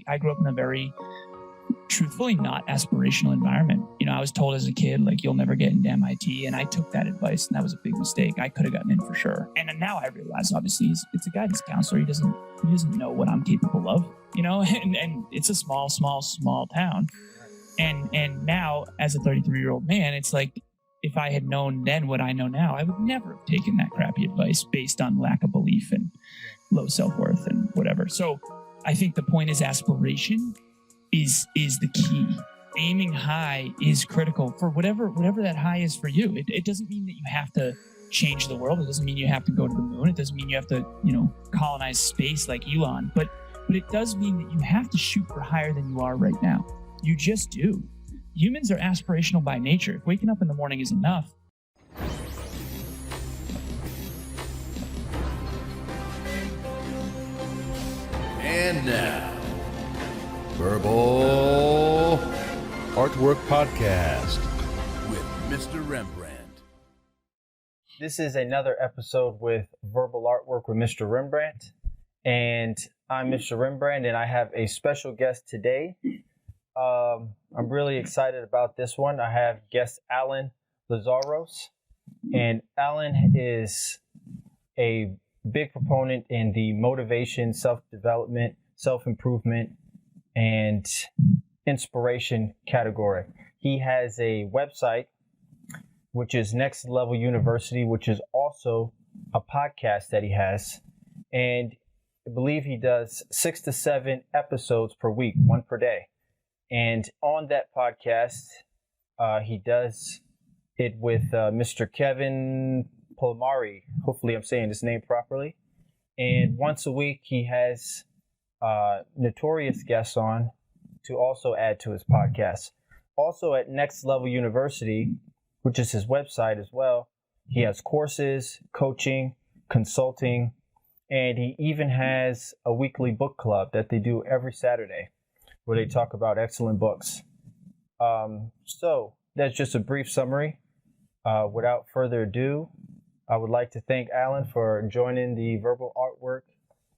I grew up in a very truthfully not aspirational environment. I was told as a kid, like, you'll never get into MIT. And I took that advice, and that was a big mistake. I could have gotten in for sure. And now I realize, obviously, it's a guidance counselor. He doesn't know what I'm capable of, and it's a small town. And now, as a 33-year-old man, it's like, if I had known then what I know now, I would never have taken that crappy advice based on lack of belief and low self-worth and whatever. So I think the point is aspiration is the key. Aiming high is critical for whatever that high is for you. It doesn't mean that you have to change the world. It doesn't mean you have to go to the moon. It doesn't mean you have to, colonize space like Elon. But it does mean that you have to shoot for higher than you are right now. You just do. Humans are aspirational by nature. If waking up in the morning is enough. And now, Verbal Artwork Podcast with Mr. Rembrandt. This is another episode with Verbal Artwork with Mr. Rembrandt. And I'm Mr. Rembrandt, and I have a special guest today. I'm really excited about this one. I have guest Alan Lazaros. And Alan is a big proponent in the motivation, self-development, self-improvement, and inspiration category. He has a website, which is Next Level University, which is also a podcast that he has. And I believe he does 6 to 7 episodes per week, one per day. And on that podcast, he does it with Mr. Kevin Palmari. Hopefully I'm saying his name properly. And once a week, he has notorious guests on to also add to his podcast. Also at Next Level University, which is his website as well, he has courses, coaching, consulting, and he even has a weekly book club that they do every Saturday where they talk about excellent books. So that's just a brief summary. Without further ado, I would like to thank Alan for joining the Verbal Artwork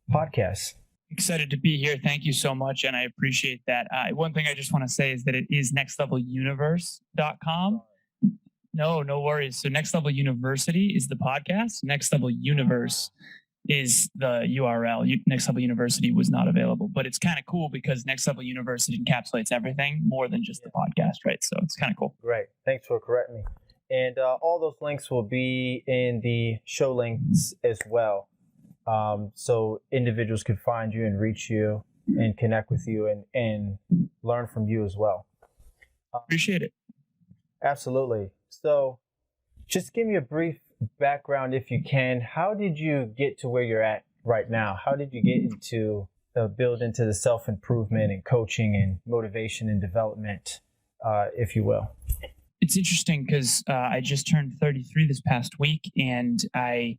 Podcast. Excited to be here. Thank you so much, and I appreciate that. One thing I just want to say is that it is nextleveluniverse.com. No worries. So Next Level University is the podcast. Next Level Universe is the URL. Next Level University was not available, but it's kind of cool because Next Level University encapsulates everything more than just the podcast, right? So it's kind of cool. Great. Thanks for correcting me. And all those links will be in the show links as well. So individuals can find you and reach you and connect with you and learn from you as well. Appreciate it. Absolutely. So just give me a brief background if you can. How did you get to where you're at right now? How did you get into build into the self-improvement and coaching and motivation and development, if you will? It's interesting because I just turned 33 this past week, and every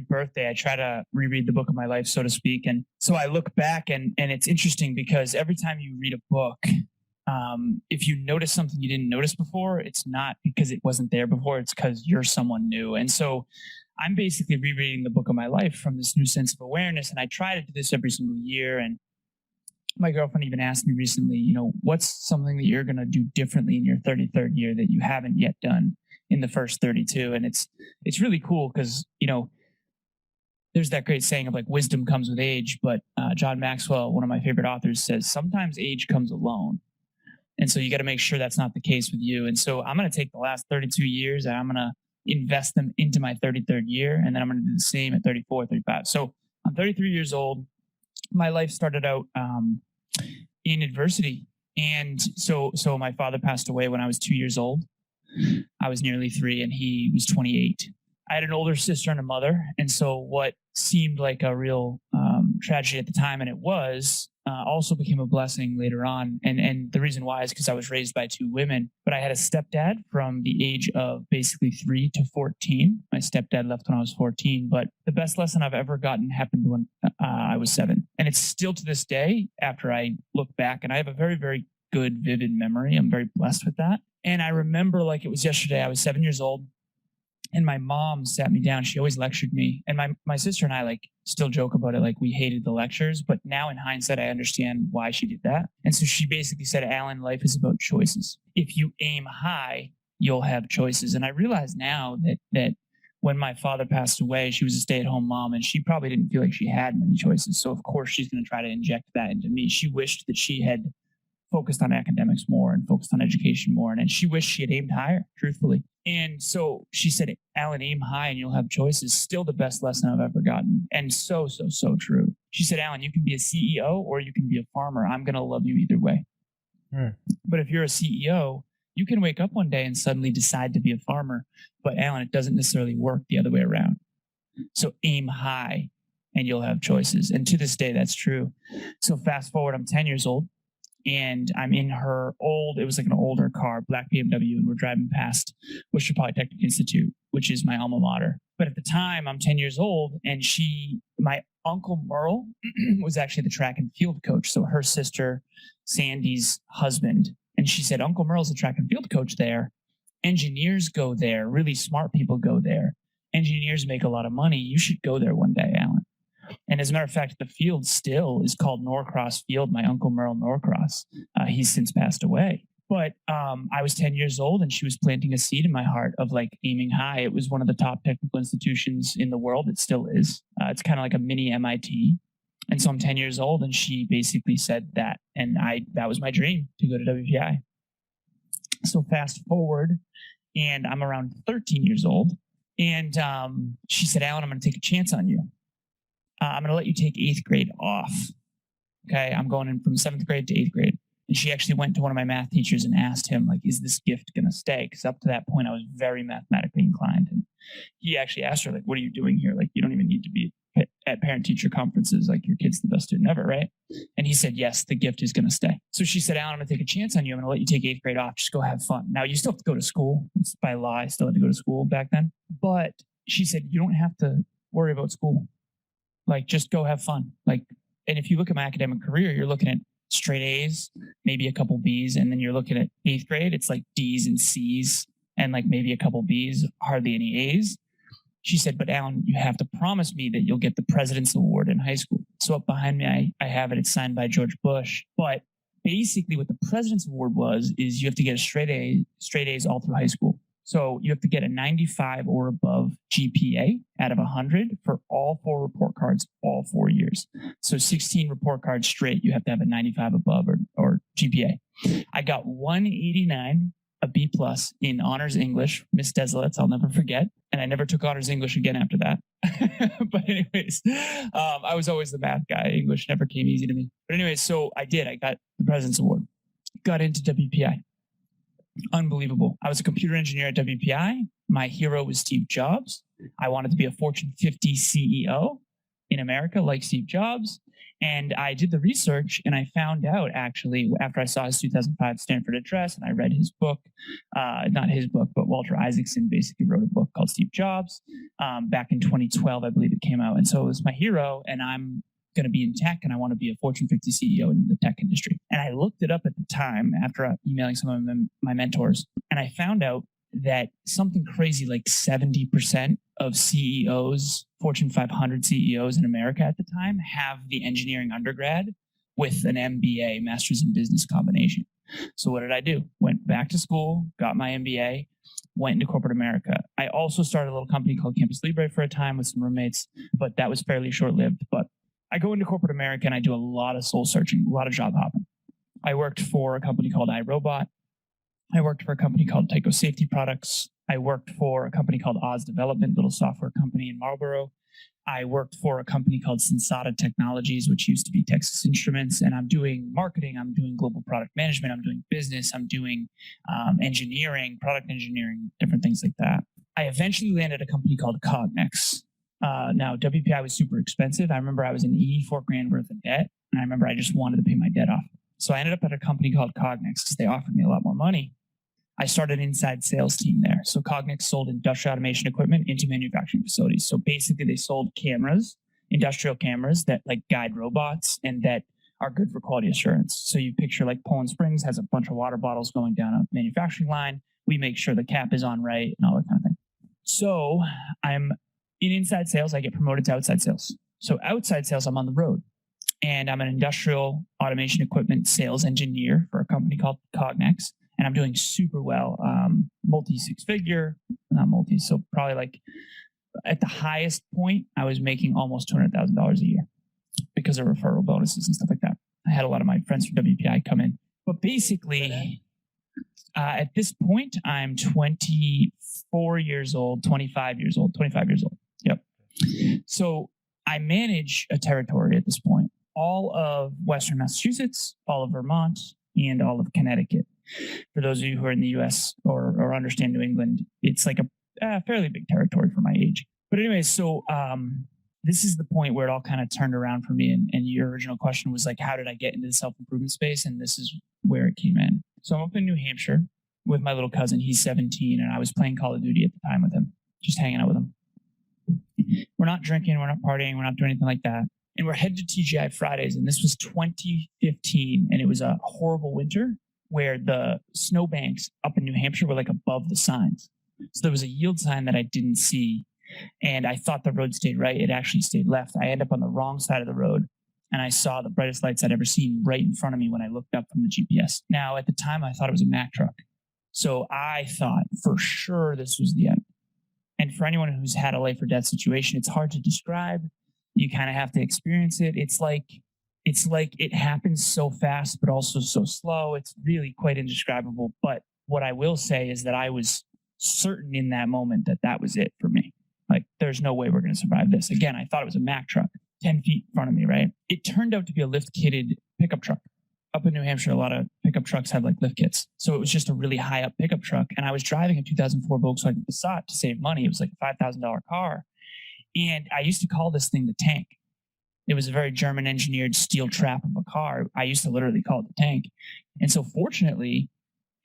birthday I try to reread the book of my life, so to speak. And so I look back, and it's interesting because every time you read a book, if you notice something you didn't notice before, it's not because it wasn't there before, it's because you're someone new. And so I'm basically rereading the book of my life from this new sense of awareness. And I try to do this every single year. And my girlfriend even asked me recently, what's something that you're going to do differently in your 33rd year that you haven't yet done in the first 32? And it's really cool because, there's that great saying of like wisdom comes with age. But John Maxwell, one of my favorite authors, says sometimes age comes alone. And so you got to make sure that's not the case with you. And so I'm going to take the last 32 years and I'm going to invest them into my 33rd year. And then I'm going to do the same at 34, 35. So I'm 33 years old. My life started out in adversity. And so my father passed away when I was 2 years old. I was nearly 3 and he was 28. I had an older sister and a mother. And so what seemed like a real tragedy at the time, and it was, also became a blessing later on. And the reason why is because I was raised by 2 women, but I had a stepdad from the age of basically 3 to 14. My stepdad left when I was 14, but the best lesson I've ever gotten happened when I was 7. And it's still to this day, after I look back, and I have a very, very good, vivid memory. I'm very blessed with that. And I remember like it was yesterday, I was 7 years old. And my mom sat me down. She always lectured me. And my sister and I like still joke about it. Like we hated the lectures, but now in hindsight, I understand why she did that. And so she basically said, Alan, life is about choices. If you aim high, you'll have choices. And I realize now that when my father passed away, she was a stay-at-home mom and she probably didn't feel like she had many choices. So of course she's going to try to inject that into me. She wished that she had focused on academics more and focused on education more. And she wished she had aimed higher, truthfully. And so she said, Alan, aim high and you'll have choices. Still the best lesson I've ever gotten. And so true. She said, Alan, you can be a CEO or you can be a farmer. I'm going to love you either way. But if you're a CEO, you can wake up one day and suddenly decide to be a farmer. But Alan, it doesn't necessarily work the other way around. So aim high and you'll have choices. And to this day, that's true. So fast forward, I'm 10 years old. And I'm in her it was like an older car, black BMW, and we're driving past Worcester Polytechnic Institute, which is my alma mater. But at the time, I'm 10 years old, and my Uncle Merle was actually the track and field coach. So her sister, Sandy's husband. And she said, Uncle Merle's the track and field coach there. Engineers go there. Really smart people go there. Engineers make a lot of money. You should go there one day, Alan. And as a matter of fact, the field still is called Norcross Field, my Uncle Merle Norcross. He's since passed away. But I was 10 years old and she was planting a seed in my heart of like aiming high. It was one of the top technical institutions in the world. It still is. It's kind of like a mini MIT. And so I'm 10 years old and she basically said that. And that was my dream, to go to WPI. So fast forward and I'm around 13 years old. And she said, Alan, I'm going to take a chance on you. I'm going to let you take 8th grade off. Okay. I'm going in from 7th grade to 8th grade. And she actually went to one of my math teachers and asked him, like, is this gift going to stay? Because up to that point, I was very mathematically inclined. And he actually asked her, like, what are you doing here? Like, you don't even need to be at parent-teacher conferences. Like, your kid's the best student ever, right? And he said, yes, the gift is going to stay. So she said, Alan, I'm going to take a chance on you. I'm going to let you take 8th grade off. Just go have fun. Now, you still have to go to school. It's by law. I still had to go to school back then. But she said, you don't have to worry about school. Like, just go have fun. Like, and if you look at my academic career, you're looking at straight A's, maybe a couple B's. And then you're looking at 8th grade, it's like D's and C's and like maybe a couple B's, hardly any A's. She said, but Alan, you have to promise me that you'll get the President's Award in high school. So up behind me, I have it. It's signed by George Bush. But basically what the President's Award is you have to get straight A's all through high school. So you have to get a 95 or above GPA out of 100 for all 4 report cards, all 4 years. So 16 report cards straight, you have to have a 95 above or GPA. I got 189, a B plus in honors English, Miss Desolate, I'll never forget. And I never took honors English again after that. But anyways, I was always the math guy. English never came easy to me. But anyways, so I got the President's Award, got into WPI. Unbelievable. I was a computer engineer at WPI. My hero was Steve Jobs. I wanted to be a Fortune 50 CEO in America like Steve Jobs. And I did the research and I found out actually after I saw his 2005 Stanford address and I read his book, not his book, but Walter Isaacson basically wrote a book called Steve Jobs back in 2012, I believe it came out. And so it was my hero and I'm going to be in tech and I want to be a Fortune 50 CEO in the tech industry. And I looked it up at the time after emailing some of my mentors and I found out that something crazy like 70% of CEOs, Fortune 500 CEOs in America at the time have the engineering undergrad with an MBA, Master's in Business combination. So what did I do? Went back to school, got my MBA, went into corporate America. I also started a little company called Campus Libre for a time with some roommates, but that was fairly short-lived. But I go into corporate America and I do a lot of soul searching, a lot of job hopping. I worked for a company called iRobot. I worked for a company called Tyco Safety Products. I worked for a company called Oz Development, little software company in Marlboro. I worked for a company called Sensata Technologies, which used to be Texas Instruments. And I'm doing marketing. I'm doing global product management. I'm doing business. I'm doing engineering, product engineering, different things like that. I eventually landed at a company called Cognex. Now, WPI was super expensive. I remember I was in $84,000 worth of debt. And I remember I just wanted to pay my debt off. So I ended up at a company called Cognex because they offered me a lot more money. I started an inside sales team there. So Cognex sold industrial automation equipment into manufacturing facilities. So basically they sold cameras, industrial cameras that like guide robots and that are good for quality assurance. So you picture like Poland Springs has a bunch of water bottles going down a manufacturing line. We make sure the cap is on right and all that kind of thing. So I'm in inside sales. I get promoted to outside sales. So outside sales, I'm on the road, and I'm an industrial automation equipment sales engineer for a company called Cognex. And I'm doing super well, multi-six figure, not multi. So probably like at the highest point, I was making almost $200,000 a year because of referral bonuses and stuff like that. I had a lot of my friends from WPI come in. But basically, at this point, I'm 24 years old, 25 years old. Yep. So I manage a territory at this point, all of Western Massachusetts, all of Vermont, and all of Connecticut. For those of you who are in the US or understand New England, it's like a fairly big territory for my age. But anyway, so this is the point where it all kind of turned around for me. And your original question was like, how did I get into the self-improvement space? And this is where it came in. So I'm up in New Hampshire with my little cousin. He's 17, and I was playing Call of Duty at the time with him, just hanging out with him. We're not drinking, we're not partying, we're not doing anything like that. And we're headed to TGI Fridays. And this was 2015, and it was a horrible winter where the snowbanks up in New Hampshire were like above the signs. So there was a yield sign that I didn't see, and I thought the road stayed right. It actually stayed left. I ended up on the wrong side of the road, and I saw the brightest lights I'd ever seen right in front of me when I looked up from the GPS. Now, at the time, I thought it was a Mack truck. So I thought for sure this was the end. And for anyone who's had a life or death situation, it's hard to describe. You kind of have to experience it. It's like it happens so fast, but also so slow. It's really quite indescribable. But what I will say is that I was certain in that moment that that was it for me. Like, there's no way we're going to survive this. Again, I thought it was a Mack truck 10 feet in front of me, right? It turned out to be a lift-kitted pickup truck. Up in New Hampshire, a lot of pickup trucks have like lift kits. So it was just a really high up pickup truck. And I was driving a 2004 Volkswagen Passat to save money. It was like a $5,000 car. And I used to call this thing the tank. It was a very German engineered steel trap of a car. I used to literally call it the tank. And so fortunately,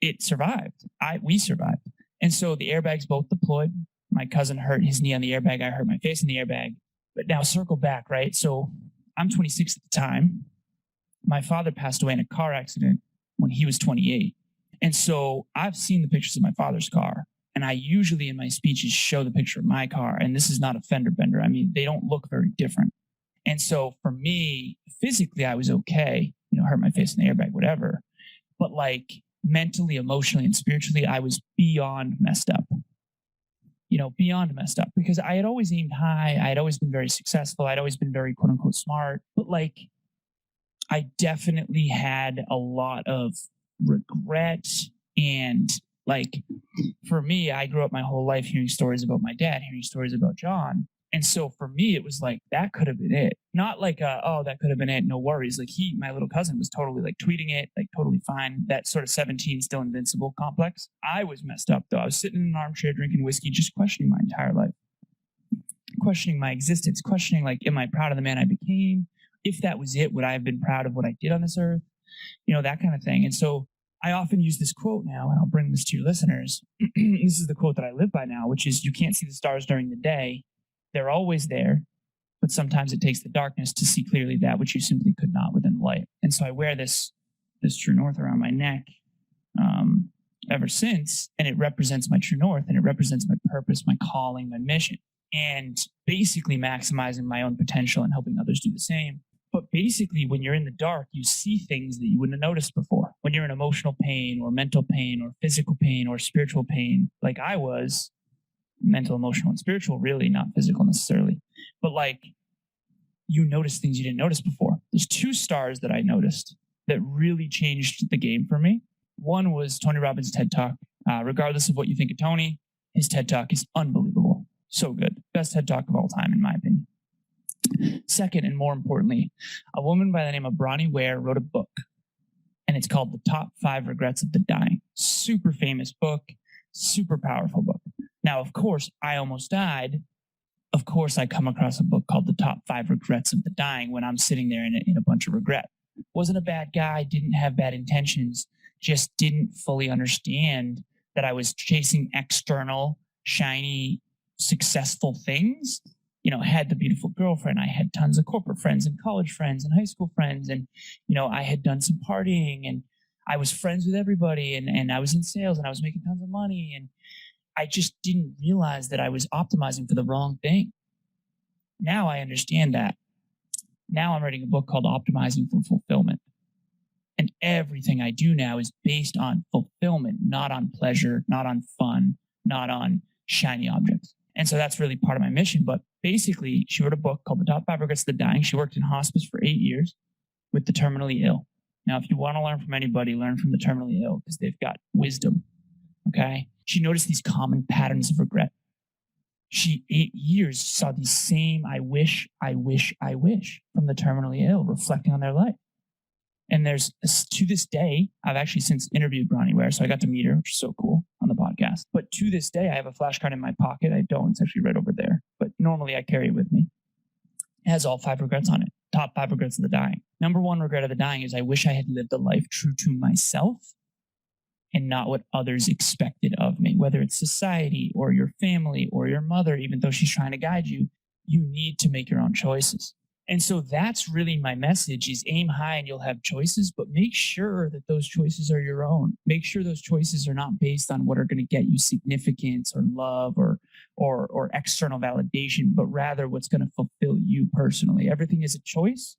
it survived. We survived. And so the airbags both deployed. My cousin hurt his knee on the airbag. I hurt my face in the airbag. But now circle back, right? So I'm 26 at the time. My father passed away in a car accident when he was 28. And so I've seen the pictures of my father's car. And I usually in my speeches show the picture of my car. And this is not a fender bender. I mean, they don't look very different. And so for me, physically, I was okay, hurt my face in the airbag, whatever. But like mentally, emotionally, and spiritually, I was beyond messed up. Beyond messed up, because I had always aimed high. I had always been very successful. I'd always been very quote unquote smart. But like, I definitely had a lot of regret. And like, for me, I grew up my whole life hearing stories about my dad, hearing stories about John. And so for me, it was like, that could have been it. Not like, that could have been it. No worries. Like my little cousin was totally like tweeting it, like totally fine. That sort of 17 still invincible complex. I was messed up though. I was sitting in an armchair drinking whiskey, just questioning my entire life, questioning my existence, questioning like, am I proud of the man I became? If that was it, would I have been proud of what I did on this earth? That kind of thing. And so I often use this quote now, and I'll bring this to your listeners. This is the quote that I live by now, which is, you can't see the stars during the day. They're always there, but sometimes it takes the darkness to see clearly that which you simply could not within the light. And so I wear this true north around my neck ever since, and it represents my true north, and it represents my purpose, my calling, my mission, and basically maximizing my own potential and helping others do the same. But basically, when you're in the dark, you see things that you wouldn't have noticed before. When you're in emotional pain or mental pain or physical pain or spiritual pain, like I was, mental, emotional, and spiritual, really, not physical necessarily. But like, you notice things you didn't notice before. There's two stars that I noticed that really changed the game for me. One was Tony Robbins' TED Talk. Regardless of what you think of Tony, his TED Talk is unbelievable. So good. Best TED Talk of all time, in my opinion. Second, and more importantly, a woman by the name of Bronnie Ware wrote a book, and it's called The Top 5 Regrets of the Dying. Super famous book, super powerful book. Now, of course, I almost died. Of course, I come across a book called The Top 5 Regrets of the Dying when I'm sitting there in a bunch of regret. Wasn't a bad guy, didn't have bad intentions, just didn't fully understand that I was chasing external, shiny, successful things. Had the beautiful girlfriend. I had tons of corporate friends and college friends and high school friends. And, I had done some partying, and I was friends with everybody, and I was in sales, and I was making tons of money. I just didn't realize that I was optimizing for the wrong thing. Now I understand that. Now I'm writing a book called Optimizing for Fulfillment. And everything I do now is based on fulfillment, not on pleasure, not on fun, not on shiny objects. And so that's really part of my mission. But basically, she wrote a book called The Top 5 Regrets of the Dying. She worked in hospice for 8 years with the terminally ill. Now, if you want to learn from anybody, learn from the terminally ill because they've got wisdom. Okay. She noticed these common patterns of regret. She 8 years saw these same I wish from the terminally ill reflecting on their life. And there's, to this day, I've actually since interviewed Bronnie Ware, so I got to meet her, which is so cool on the podcast. But to this day, I have a flashcard in my pocket. I don't. It's actually right over there. But normally I carry it with me. It has all 5 regrets on it. Top 5 regrets of the dying. Number 1 regret of the dying is I wish I had lived a life true to myself and not what others expected of me, whether it's society or your family or your mother, even though she's trying to guide you, you need to make your own choices. And so that's really my message is aim high and you'll have choices, but make sure that those choices are your own. Make sure those choices are not based on what are going to get you significance or love or external validation, but rather what's going to fulfill you personally. Everything is a choice.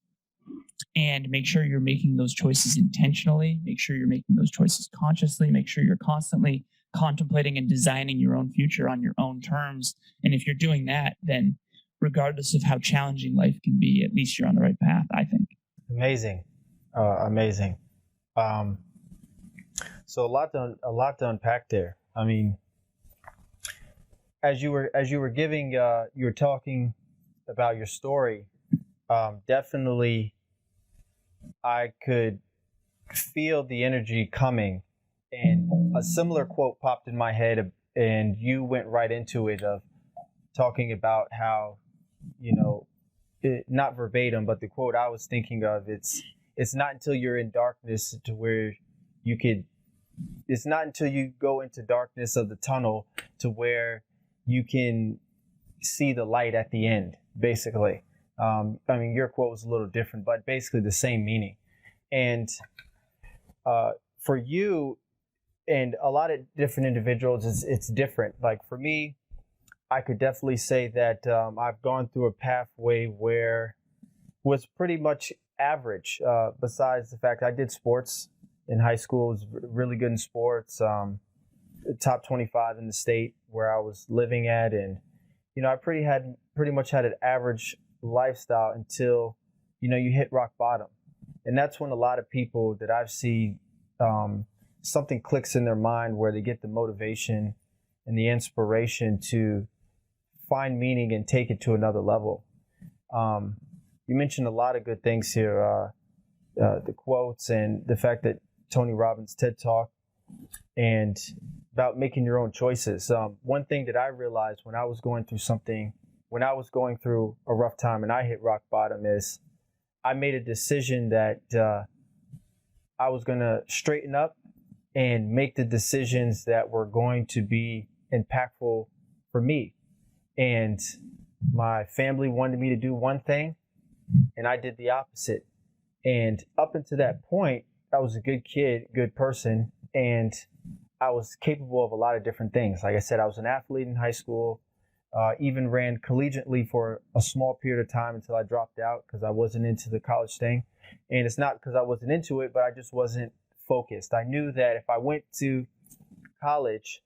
And make sure you're making those choices intentionally. Make sure you're making those choices consciously. Make sure you're constantly contemplating and designing your own future on your own terms. And if you're doing that, then regardless of how challenging life can be, at least you're on the right path, I think. Amazing. Amazing. So a lot to unpack there. I mean, as you were giving, you were talking about your story. Definitely, I could feel the energy coming, and a similar quote popped in my head, and you went right into it of talking about how, not verbatim, but the quote I was thinking of, it's not until you're in darkness to where it's not until you go into darkness of the tunnel to where you can see the light at the end, basically. I mean, your quote was a little different, but basically the same meaning. And for you and a lot of different individuals, it's different. Like for me, I could definitely say that I've gone through a pathway where was pretty much average. Besides the fact I did sports in high school, was really good in sports, top 25 in the state where I was living at, and I pretty much had an average lifestyle until you hit rock bottom, and that's when a lot of people that I've seen something clicks in their mind where they get the motivation and the inspiration to find meaning and take it to another level. You mentioned a lot of good things here, the quotes and the fact that Tony Robbins TED Talk and about making your own choices. One thing that I realized when I was going through a rough time and I hit rock bottom is I made a decision that I was going to straighten up and make the decisions that were going to be impactful for me. And my family wanted me to do one thing, and I did the opposite. And up until that point, I was a good kid, good person, and I was capable of a lot of different things. Like I said, I was an athlete in high school, even ran collegiately for a small period of time until I dropped out because I wasn't into the college thing. And it's not because I wasn't into it, but I just wasn't focused. I knew that if I went to college,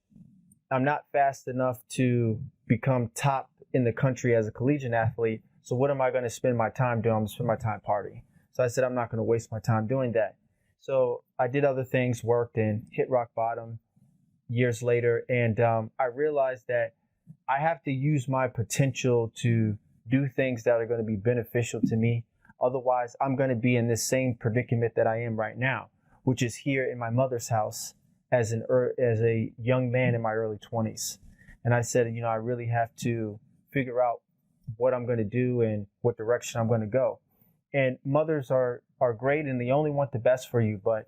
I'm not fast enough to become top in the country as a collegiate athlete. So what am I going to spend my time doing? I'm going to spend my time partying. So I said, I'm not going to waste my time doing that. So I did other things, worked, and hit rock bottom years later. And I realized that I have to use my potential to do things that are going to be beneficial to me. Otherwise, I'm going to be in this same predicament that I am right now, which is here in my mother's house as a young man in my early 20s. And I said, I really have to figure out what I'm going to do and what direction I'm going to go. And mothers are great and they only want the best for you, but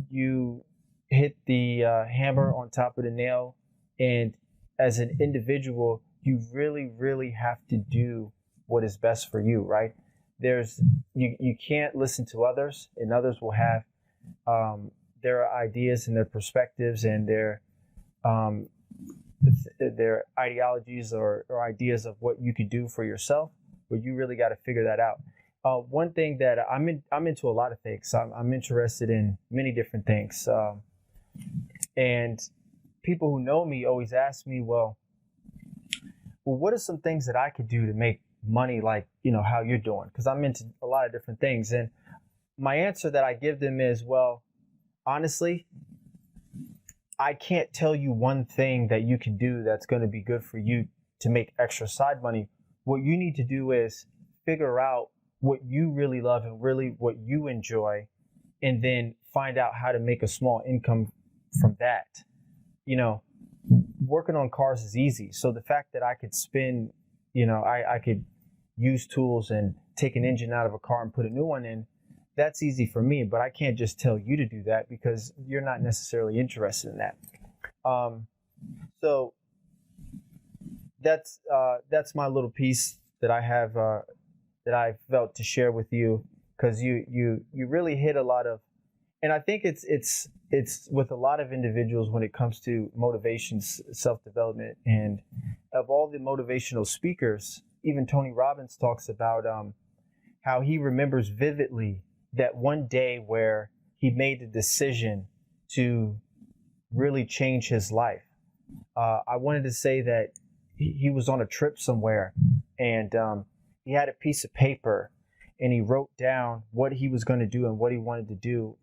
you hit the hammer on top of the nail. And as an individual, you really, really have to do what is best for you, right? You can't listen to others, and others will have their ideas and their perspectives and their their ideologies or ideas of what you could do for yourself, but you really got to figure that out. One thing that I'm into a lot of things. I'm interested in many different things. And people who know me always ask me, well, what are some things that I could do to make money like, how you're doing? Because I'm into a lot of different things. And my answer that I give them is, well, honestly, I can't tell you one thing that you can do that's going to be good for you to make extra side money. What you need to do is figure out what you really love and really what you enjoy, and then find out how to make a small income from that. Working on cars is easy. So the fact that I could spend, I could use tools and take an engine out of a car and put a new one in, that's easy for me, but I can't just tell you to do that because you're not necessarily interested in that. So that's my little piece that I have, that I felt to share with you, because you really hit a lot of, and I think it's with a lot of individuals when it comes to motivation, self-development, and of all the motivational speakers, even Tony Robbins talks about how he remembers vividly that one day where he made the decision to really change his life. I wanted to say that he was on a trip somewhere, and he had a piece of paper, and he wrote down what he was going to do and what he wanted to do.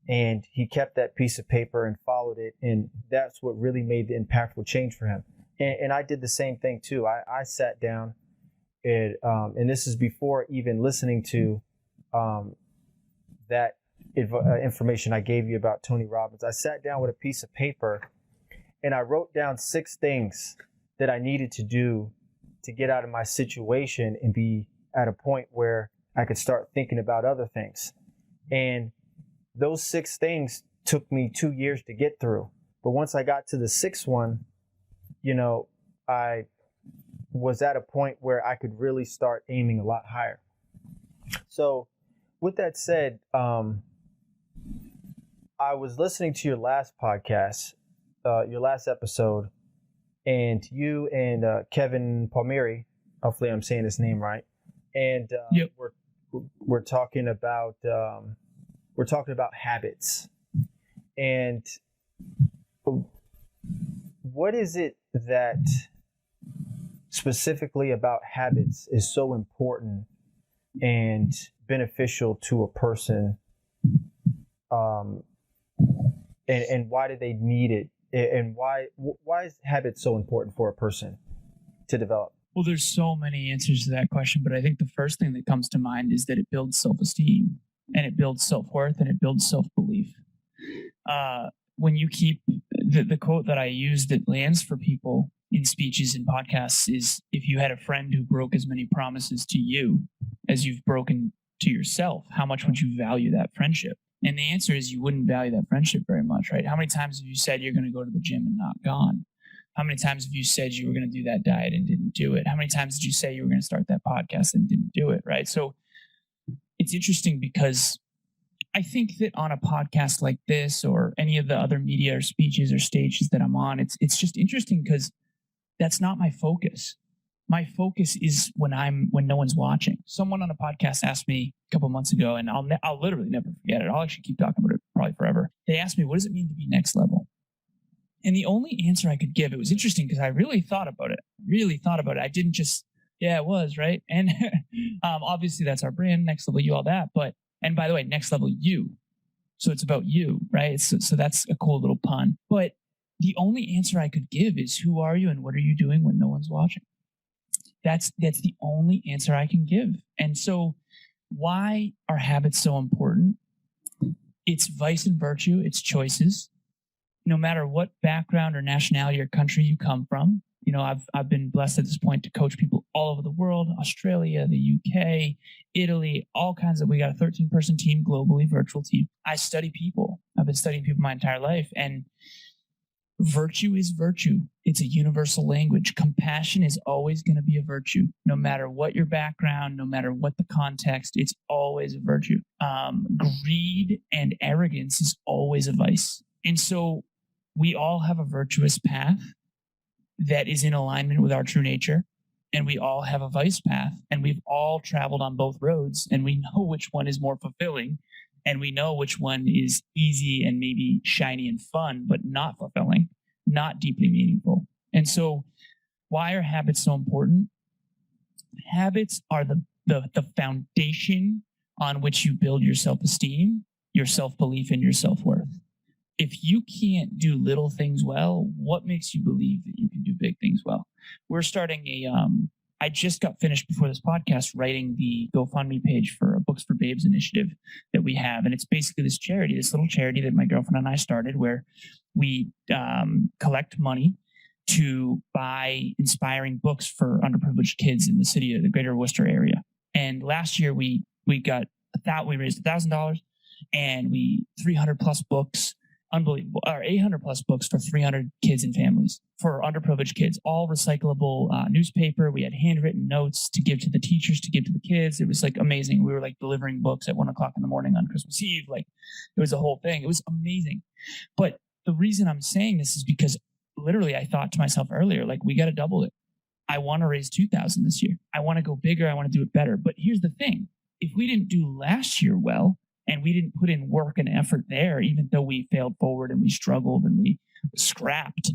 And he kept that piece of paper and followed it. And that's what really made the impactful change for him. And I did the same thing too. I sat down and this is before even listening to that information I gave you about Tony Robbins. I sat down with a piece of paper and I wrote down 6 things that I needed to do to get out of my situation and be at a point where I could start thinking about other things. And those 6 things took me 2 years to get through. But once I got to the 6th one, I was at a point where I could really start aiming a lot higher. So with that said, I was listening to your last podcast, your last episode, and you and Kevin Palmieri, hopefully I'm saying his name right, and yep. we're talking about habits. And what is it that specifically about habits is so important and beneficial to a person, and why do they need it, and why is habit so important for a person to develop? Well, there's so many answers to that question, but I think the first thing that comes to mind is that it builds self-esteem, and it builds self-worth, and it builds self-belief. When you keep the quote that I use that lands for people in speeches and podcasts is, if you had a friend who broke as many promises to you as you've broken to yourself, how much would you value that friendship? And the answer is you wouldn't value that friendship very much, right? How many times have you said you're going to go to the gym and not gone? How many times have you said you were going to do that diet and didn't do it? How many times did you say you were going to start that podcast and didn't do it, right? So it's interesting because I think that on a podcast like this or any of the other media or speeches or stages that I'm on, it's just interesting because that's not my focus. My focus is when no one's watching. Someone on a podcast asked me a couple months ago, and I'll literally never forget it. I'll actually keep talking about it probably forever. They asked me, what does it mean to be next level? And the only answer I could give, it was interesting because I really thought about it. I didn't just, yeah, it was, right? And obviously that's our brand, Next Level You, all that. But, and by the way, Next Level You. So it's about you, right? So that's a cool little pun. But the only answer I could give is, who are you and what are you doing when no one's watching? That's the only answer I can give. And so why are habits so important? It's vice and virtue. It's choices. No matter what background or nationality or country you come from, I've been blessed at this point to coach people all over the world, Australia, the UK, Italy, all kinds of, we got a 13-person team globally, virtual team. I study people. I've been studying people my entire life, and virtue is virtue. It's a universal language. Compassion is always going to be a virtue. No matter what your background, no matter what the context, it's always a virtue. Greed and arrogance is always a vice. And so we all have a virtuous path. that is in alignment with our true nature. And we all have a vice path, and we've all traveled on both roads, and we know which one is more fulfilling, and we know which one is easy and maybe shiny and fun, but not fulfilling, not deeply meaningful. And so why are habits so important? Habits are the foundation on which you build your self-esteem, your self-belief, and your self-worth. If you can't do little things well, what makes you believe that you can do big things well? We're starting I just got finished before this podcast writing the GoFundMe page for a Books for Babes initiative that we have. And it's basically this little charity that my girlfriend and I started, where we collect money to buy inspiring books for underprivileged kids in the city of the greater Worcester area. And last year we raised $1,000, and 300 plus books, unbelievable, or 800 plus books for 300 kids and families, for underprivileged kids, all recyclable newspaper. We had handwritten notes to give to the teachers, to give to the kids. It was like amazing. We were like delivering books at 1 o'clock in the morning on Christmas Eve. Like, it was a whole thing. It was amazing. But the reason I'm saying this is because literally I thought to myself earlier, like, we got to double it. I want to raise 2,000 this year. I want to go bigger. I want to do it better. But here's the thing. If we didn't do last year well, and we didn't put in work and effort there, even though we failed forward and we struggled and we scrapped,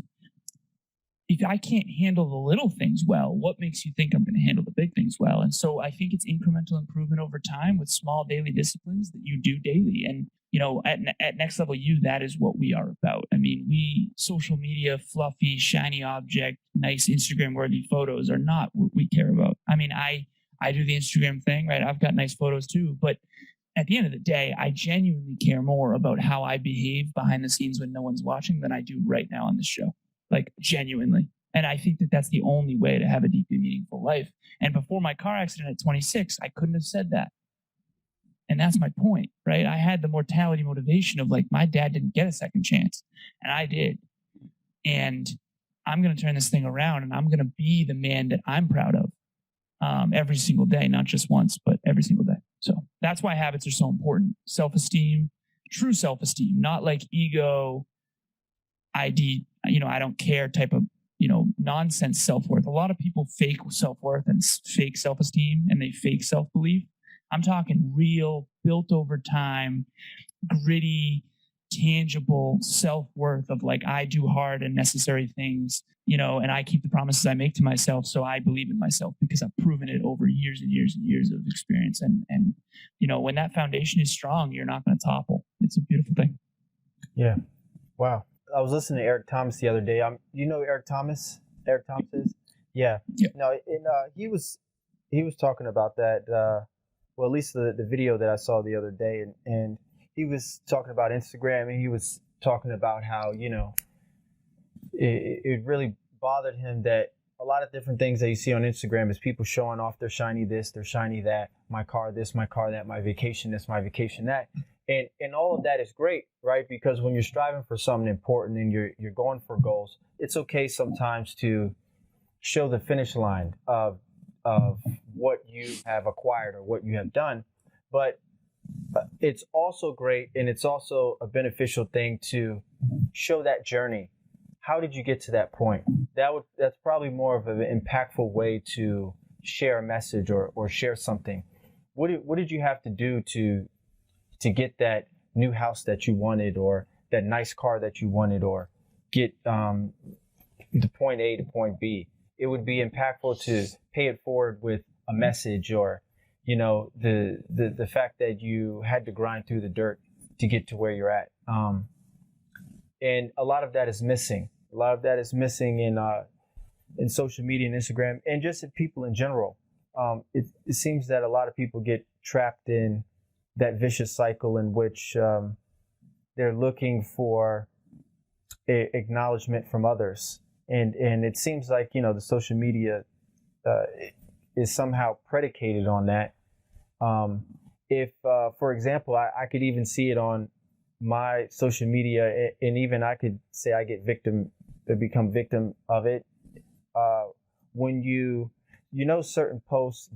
if I can't handle the little things well, what makes you think I'm going to handle the big things well? And so I think it's incremental improvement over time with small daily disciplines that you do daily. And, at Next Level You, that is what we are about. I mean, social media, fluffy, shiny object, nice Instagram worthy photos are not what we care about. I mean, I do the Instagram thing, right? I've got nice photos too, but at the end of the day, I genuinely care more about how I behave behind the scenes when no one's watching than I do right now on this show. Like, genuinely. And I think that that's the only way to have a deeply meaningful life. And before my car accident at 26, I couldn't have said that. And that's my point, right? I had the mortality motivation of, like, my dad didn't get a second chance, and I did. And I'm going to turn this thing around, and I'm going to be the man that I'm proud of every single day, not just once, but every single day. So that's why habits are so important. Self-esteem, true self-esteem, not like ego, I don't care type of, nonsense self-worth. A lot of people fake self-worth and fake self-esteem, and they fake self-belief. I'm talking real, built over time, gritty, tangible self-worth of, like, I do hard and necessary things, and I keep the promises I make to myself. So I believe in myself because I've proven it over years and years and years of experience. And when that foundation is strong, you're not going to topple. It's a beautiful thing. Yeah. Wow. I was listening to Eric Thomas the other day. You know who Eric Thomas? Eric Thomas is? Yeah. No, and he was talking about that. Well, at least the video that I saw the other day, and he was talking about Instagram, and he was talking about how, it really bothered him that a lot of different things that you see on Instagram is people showing off their shiny this, their shiny that, my car this, my car that, my vacation this, my vacation that. And all of that is great, right? Because when you're striving for something important and you're going for goals, it's okay sometimes to show the finish line of what you have acquired or what you have done. But it's also great, and it's also a beneficial thing to show that journey. How did you get to that point? That's probably more of an impactful way to share a message or share something. What did you have to do to get that new house that you wanted, or that nice car that you wanted, or get the point A to point B? It would be impactful to pay it forward with a message, or the fact that you had to grind through the dirt to get to where you're at. And a lot of that is missing. A lot of that is missing in social media and Instagram, and just in people in general. It seems that a lot of people get trapped in that vicious cycle in which they're looking for acknowledgement from others. And it seems like, the social media is somehow predicated on that. If, for example, I could even see it on my social media, and even I could say I become victim of it. When certain posts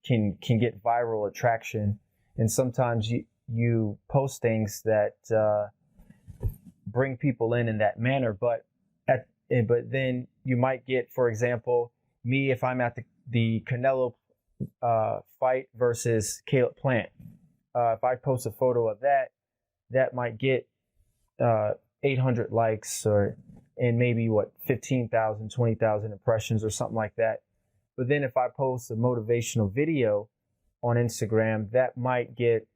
can get viral attraction, and sometimes you post things that bring people in that manner, but then you might get, for example, me if I'm at the Canelo fight versus Caleb Plant. If I post a photo of that might get 800 likes and maybe 15,000, 20,000 impressions or something like that. But then if I post a motivational video on Instagram, that might get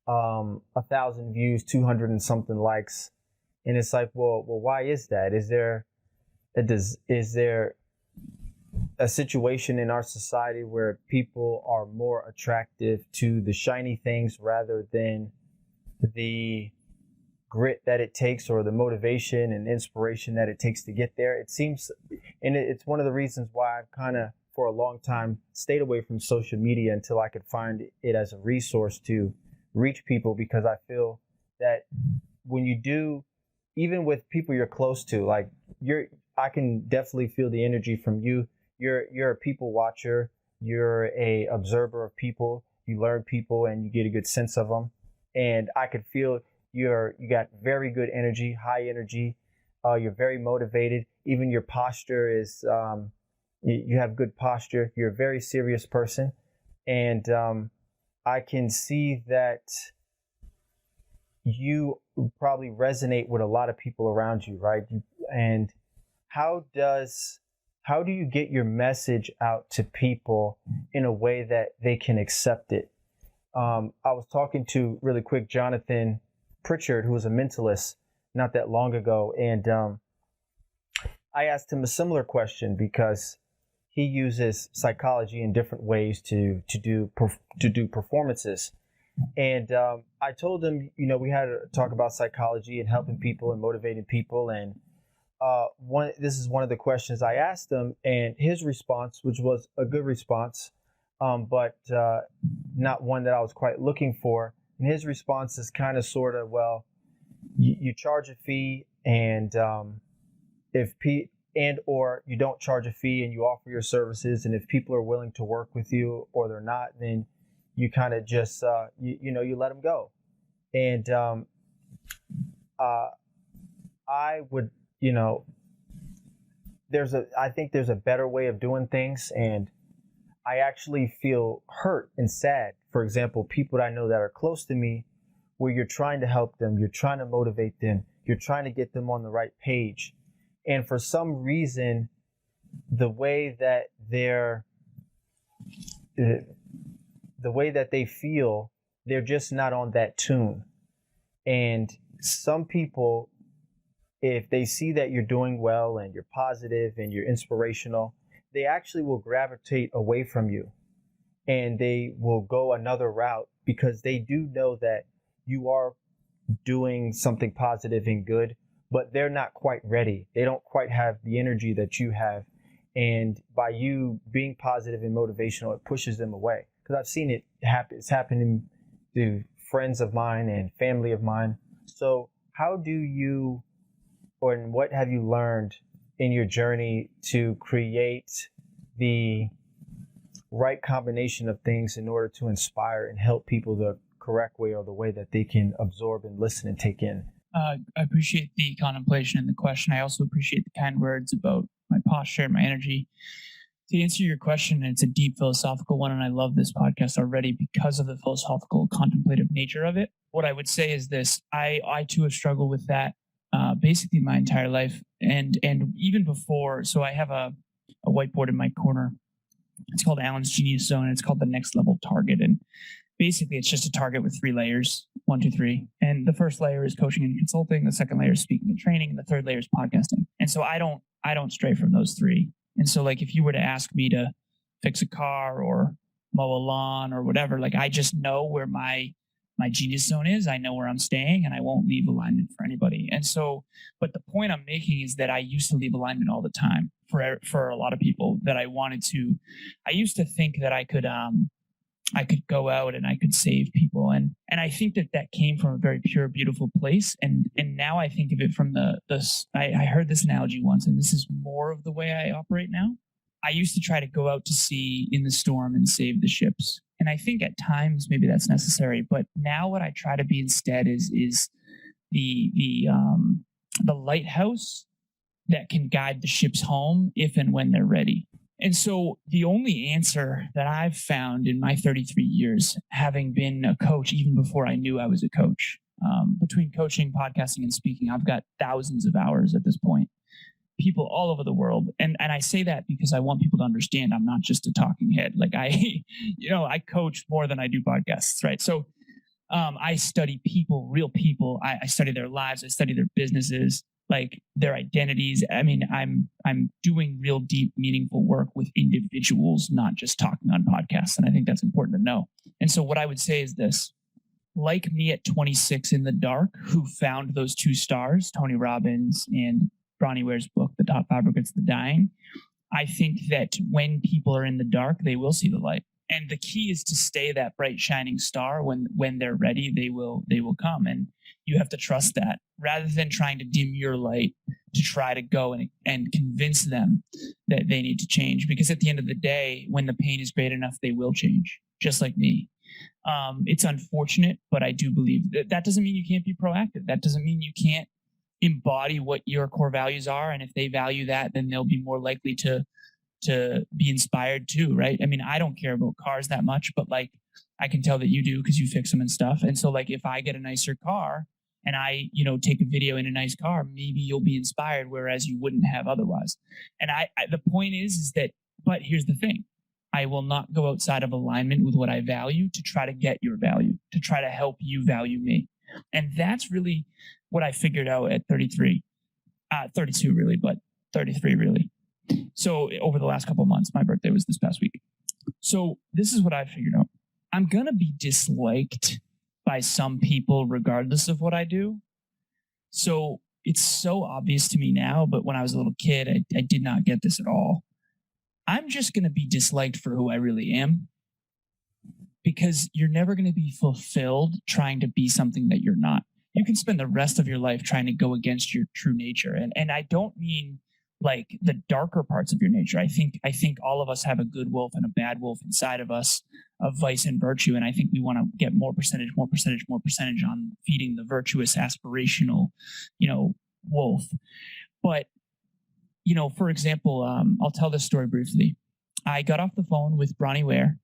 1,000 views, 200 and something likes. And it's like, well, why is that? Is there a situation in our society where people are more attractive to the shiny things rather than the grit that it takes or the motivation and inspiration that it takes to get there? It seems, and it's one of the reasons why I've kind of for a long time stayed away from social media until I could find it as a resource to reach people, because I feel that when you do, even with people you're close to, like I can definitely feel the energy from you. You're a people watcher. You're a observer of people. You learn people and you get a good sense of them. And I could feel you got very good energy, high energy. You're very motivated. Even your posture is, you have good posture. You're a very serious person. And I can see that you probably resonate with a lot of people around you, right? And how do you get your message out to people in a way that they can accept it? I was talking to, really quick, Jonathan Pritchard, who was a mentalist not that long ago. And I asked him a similar question because he uses psychology in different ways to do performances. And I told him, we had to talk about psychology and helping people and motivating people. And this is one of the questions I asked him, and his response, which was a good response, but not one that I was quite looking for. And his response is kind of sort of, well, you charge a fee, and or you don't charge a fee and you offer your services, and if people are willing to work with you or they're not, then you kind of just you let them go. And I would, I think there's a better way of doing things, and I actually feel hurt and sad. For example, people that I know that are close to me, where you're trying to help them, you're trying to motivate them, you're trying to get them on the right page. And for some reason, the way that they feel, they're just not on that tune. And some people, if they see that you're doing well and you're positive and you're inspirational, they actually will gravitate away from you, and they will go another route because they do know that you are doing something positive and good, but they're not quite ready. They don't quite have the energy that you have. And by you being positive and motivational, it pushes them away. Because I've seen it happen. It's happening to friends of mine and family of mine. So how do you, or what have you learned in your journey to create the right combination of things in order to inspire and help people the correct way, or the way that they can absorb and listen and take in? I appreciate the contemplation and the question. I also appreciate the kind words about my posture and my energy. To answer your question, it's a deep philosophical one, and I love this podcast already because of the philosophical, contemplative nature of it. What I would say is this: I too have struggled with that basically my entire life, and even before. So I have a whiteboard in my corner. It's called Alan's Genius Zone, and it's called the Next Level Target. And basically, it's just a target with 3 layers, 1, 2, 3. And the first layer is coaching and consulting. The second layer is speaking and training. And the third layer is podcasting. And so I don't stray from those 3. And so, like, if you were to ask me to fix a car or mow a lawn or whatever, like, I just know where my genius zone is. I know where I'm staying, and I won't leave alignment for anybody. And so, but the point I'm making is that I used to leave alignment all the time for a lot of people that I wanted to. I used to think that I could go out and I could save people. And I think that came from a very pure, beautiful place. And now I think of it from I heard this analogy once, and this is more of the way I operate now. I used to try to go out to sea in the storm and save the ships. And I think at times maybe that's necessary. But now what I try to be instead is the lighthouse that can guide the ships home if and when they're ready. And so the only answer that I've found in my 33 years, having been a coach even before I knew I was a coach, between coaching, podcasting, and speaking, I've got thousands of hours at this point. People all over the world. And I say that because I want people to understand I'm not just a talking head. Like I coach more than I do podcasts, right? So I study people, real people. I study their lives. I study their businesses, like their identities. I mean, I'm doing real deep, meaningful work with individuals, not just talking on podcasts. And I think that's important to know. And so what I would say is this: like me at 26 in the dark, who found those two stars, Tony Robbins and Bronnie Ware's book, The Top 5 Regrets of the Dying, I think that when people are in the dark, they will see the light. And the key is to stay that bright, shining star. When they're ready, they will come. And you have to trust that, rather than trying to dim your light to try to go and convince them that they need to change. Because at the end of the day, when the pain is great enough, they will change, just like me. It's unfortunate, but I do believe that doesn't mean you can't be proactive. That doesn't mean you can't embody what your core values are. And if they value that, then they'll be more likely to be inspired too, right? I mean, I don't care about cars that much, but like I can tell that you do because you fix them and stuff. And so like if I get a nicer car and I, take a video in a nice car, maybe you'll be inspired, whereas you wouldn't have otherwise. And I the point is that, but here's the thing: I will not go outside of alignment with what I value to try to get your value, to try to help you value me. And that's really what I figured out at 33, 32 really, but 33 really. So over the last couple of months, my birthday was this past week. So this is what I figured out. I'm going to be disliked by some people regardless of what I do. So it's so obvious to me now, but when I was a little kid, I did not get this at all. I'm just going to be disliked for who I really am, because you're never going to be fulfilled trying to be something that you're not. You can spend the rest of your life trying to go against your true nature. And I don't mean like the darker parts of your nature. I think all of us have a good wolf and a bad wolf inside of us, of vice and virtue. And I think we want to get more percentage on feeding the virtuous, aspirational, wolf. But, for example, I'll tell this story briefly. I got off the phone with Bronnie Ware.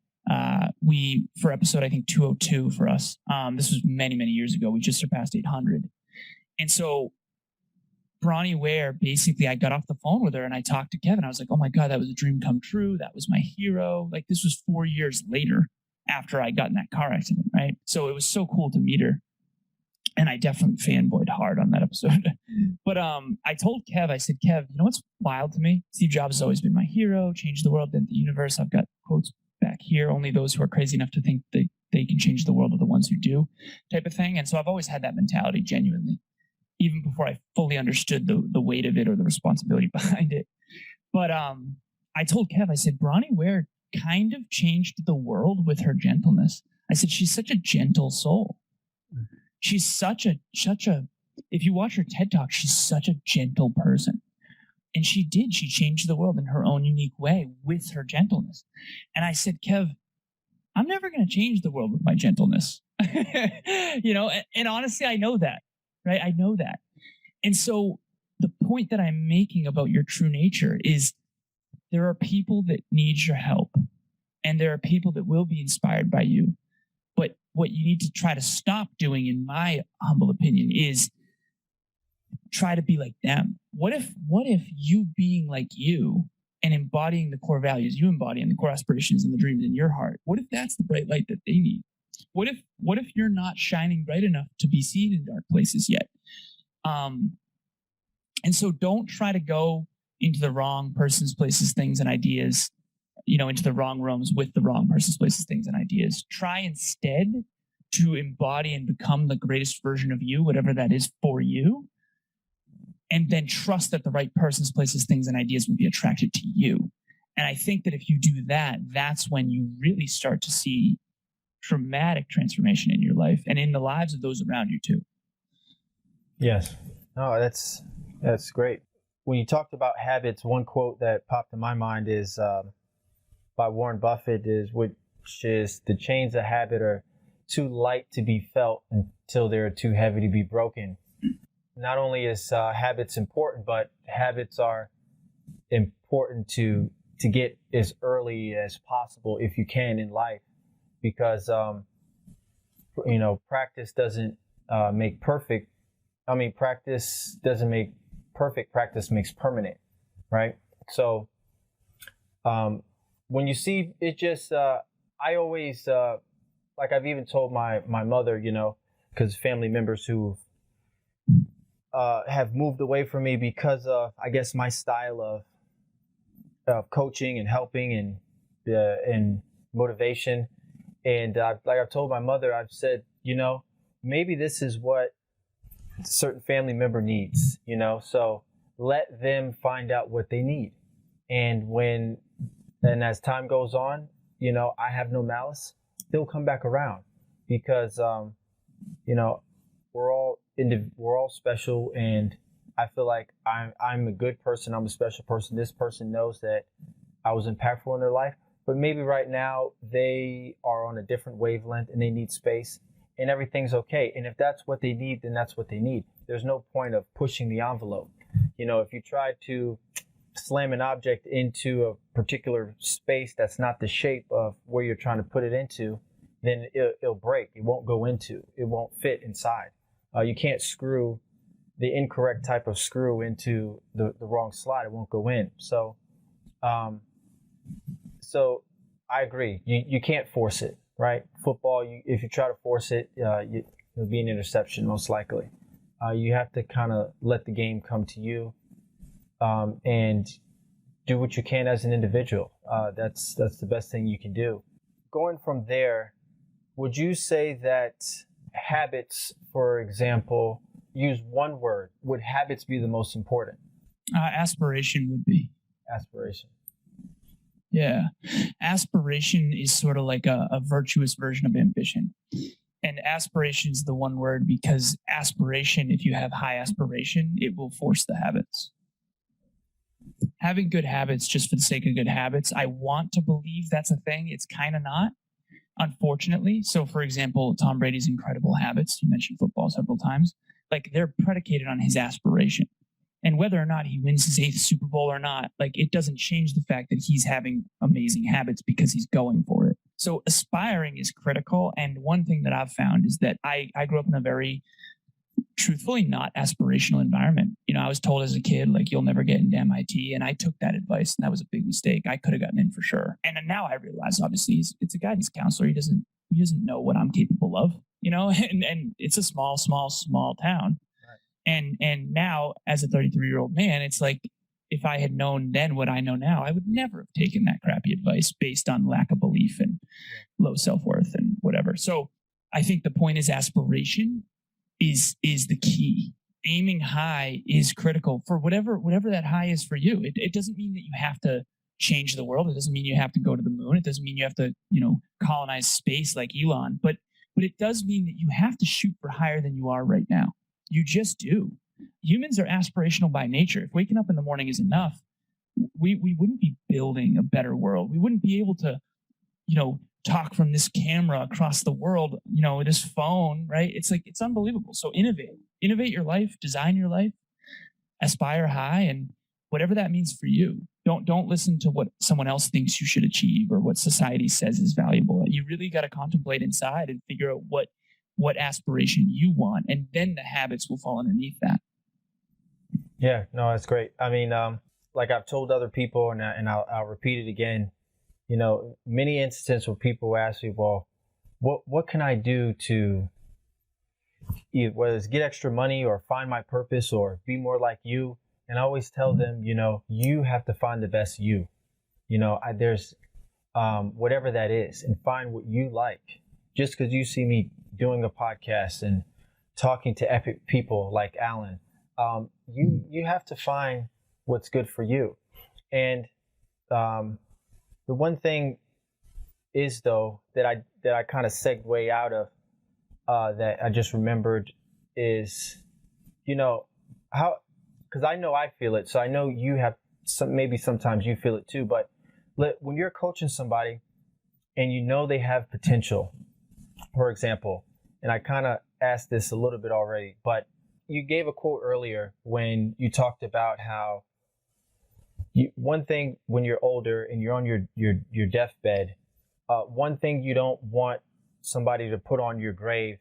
For episode, I think 202 for us. This was many, many years ago. We just surpassed 800. And so Bronnie Ware, basically, I got off the phone with her and I talked to Kevin. I was like, oh my God, that was a dream come true. That was my hero. Like, this was 4 years later after I got in that car accident, right? So it was so cool to meet her. And I definitely fanboyed hard on that episode. But I told Kev, I said, Kev, you know what's wild to me? Steve Jobs has always been my hero, changed the world, bent the universe. I've got quotes back here. Only those who are crazy enough to think they can change the world are the ones who do, type of thing. And so I've always had that mentality, genuinely, even before I fully understood the weight of it or the responsibility behind it. But I told Kev, I said, Bronnie Ware kind of changed the world with her gentleness. I said, she's such a gentle soul. She's such a, if you watch her TED Talk, she's such a gentle person. And she changed the world in her own unique way with her gentleness. And I said, Kev, I'm never going to change the world with my gentleness. And honestly, I know that, right? I know that. And so the point that I'm making about your true nature is there are people that need your help, and there are people that will be inspired by you. But what you need to try to stop doing, in my humble opinion, is try to be like them. What if you being like you and embodying the core values you embody and the core aspirations and the dreams in your heart, what if that's the bright light that they need? What if you're not shining bright enough to be seen in dark places yet? And so don't try to go into the wrong person's, places, things, and ideas, into the wrong rooms with the wrong person's, places, things, and ideas. Try instead to embody and become the greatest version of you, whatever that is for you. And then trust that the right person's, places, things, and ideas will be attracted to you. And I think that if you do that, that's when you really start to see dramatic transformation in your life and in the lives of those around you too. Yes. No, that's great. When you talked about habits, one quote that popped in my mind is by Warren Buffett, which is, the chains of habit are too light to be felt until they're too heavy to be broken. not only is habits important, but habits are important to get as early as possible if you can in life, because practice doesn't make perfect. I mean, practice doesn't make perfect. Practice makes permanent, right? So when you see it, just I always like I've even told my mother, because family members who have moved away from me because of, I guess, my style of coaching and helping and motivation. And like I've told my mother, I've said, maybe this is what a certain family member needs, so let them find out what they need. And as time goes on, I have no malice. They'll come back around, because, we're all special, and I feel like I'm a good person. I'm a special person. This person knows that I was impactful in their life, but maybe right now they are on a different wavelength and they need space, and everything's okay. And if that's what they need, then that's what they need. There's no point of pushing the envelope. If you try to slam an object into a particular space that's not the shape of where you're trying to put it into, then it'll break. It won't go into. It won't fit inside. You can't screw the incorrect type of screw into the wrong slot. It won't go in. So I agree. You can't force it, right? Football, if you try to force it, it'll be an interception most likely. You have to kind of let the game come to you, and do what you can as an individual. That's the best thing you can do. Going from there, would you say that habits, for example, use one word, would habits be the most important? Aspiration would be. Aspiration. Yeah. Aspiration is sort of like a virtuous version of ambition. And aspiration is the one word, because aspiration, if you have high aspiration, it will force the habits. Having good habits just for the sake of good habits, I want to believe that's a thing. It's kind of not, unfortunately. So, for example, Tom Brady's incredible habits, you mentioned football several times, like they're predicated on his aspiration. And whether or not he wins his 8th Super Bowl or not, like it doesn't change the fact that he's having amazing habits because he's going for it. So aspiring is critical. And one thing that I've found is that I grew up in a very truthfully not aspirational environment. I was told as a kid, like, you'll never get into MIT. And I took that advice, and that was a big mistake. I could have gotten in for sure. And now I realize, obviously, it's a guidance counselor. He doesn't know what I'm capable of, and it's a small town. Right. And now, as a 33-year-old man, it's like, if I had known then what I know now, I would never have taken that crappy advice based on lack of belief and low self-worth and whatever. So I think the point is aspiration is the key. Aiming high is critical for whatever that high is for you. It doesn't mean that you have to change the world. It doesn't mean you have to go to the moon. It doesn't mean you have to, colonize space like Elon. But it does mean that you have to shoot for higher than you are right now. You just do. Humans are aspirational by nature. If waking up in the morning is enough, we wouldn't be building a better world. We wouldn't be able to, talk from this camera across the world, this phone, right? It's unbelievable. So innovate your life, design your life, aspire high, and whatever that means for you. Don't listen to what someone else thinks you should achieve or what society says is valuable. You really got to contemplate inside and figure out what aspiration you want, and then the habits will fall underneath that. Yeah, no, that's great. I mean, like I've told other people, and I'll repeat it again. Many instances where people ask me, well, what can I do to, whether it's get extra money or find my purpose or be more like you? And I always tell them, you have to find the best you. There's whatever that is, and find what you like. Just because you see me doing a podcast and talking to epic people like Alan, you have to find what's good for you. And the one thing is, though, that I kind of segue out of, that I just remembered is, how, because I know I feel it, so I know you have maybe sometimes you feel it too. But when you're coaching somebody and they have potential, for example, and I kind of asked this a little bit already, but you gave a quote earlier when you talked about how one thing when you're older and you're on your deathbed, one thing you don't want somebody to put on your grave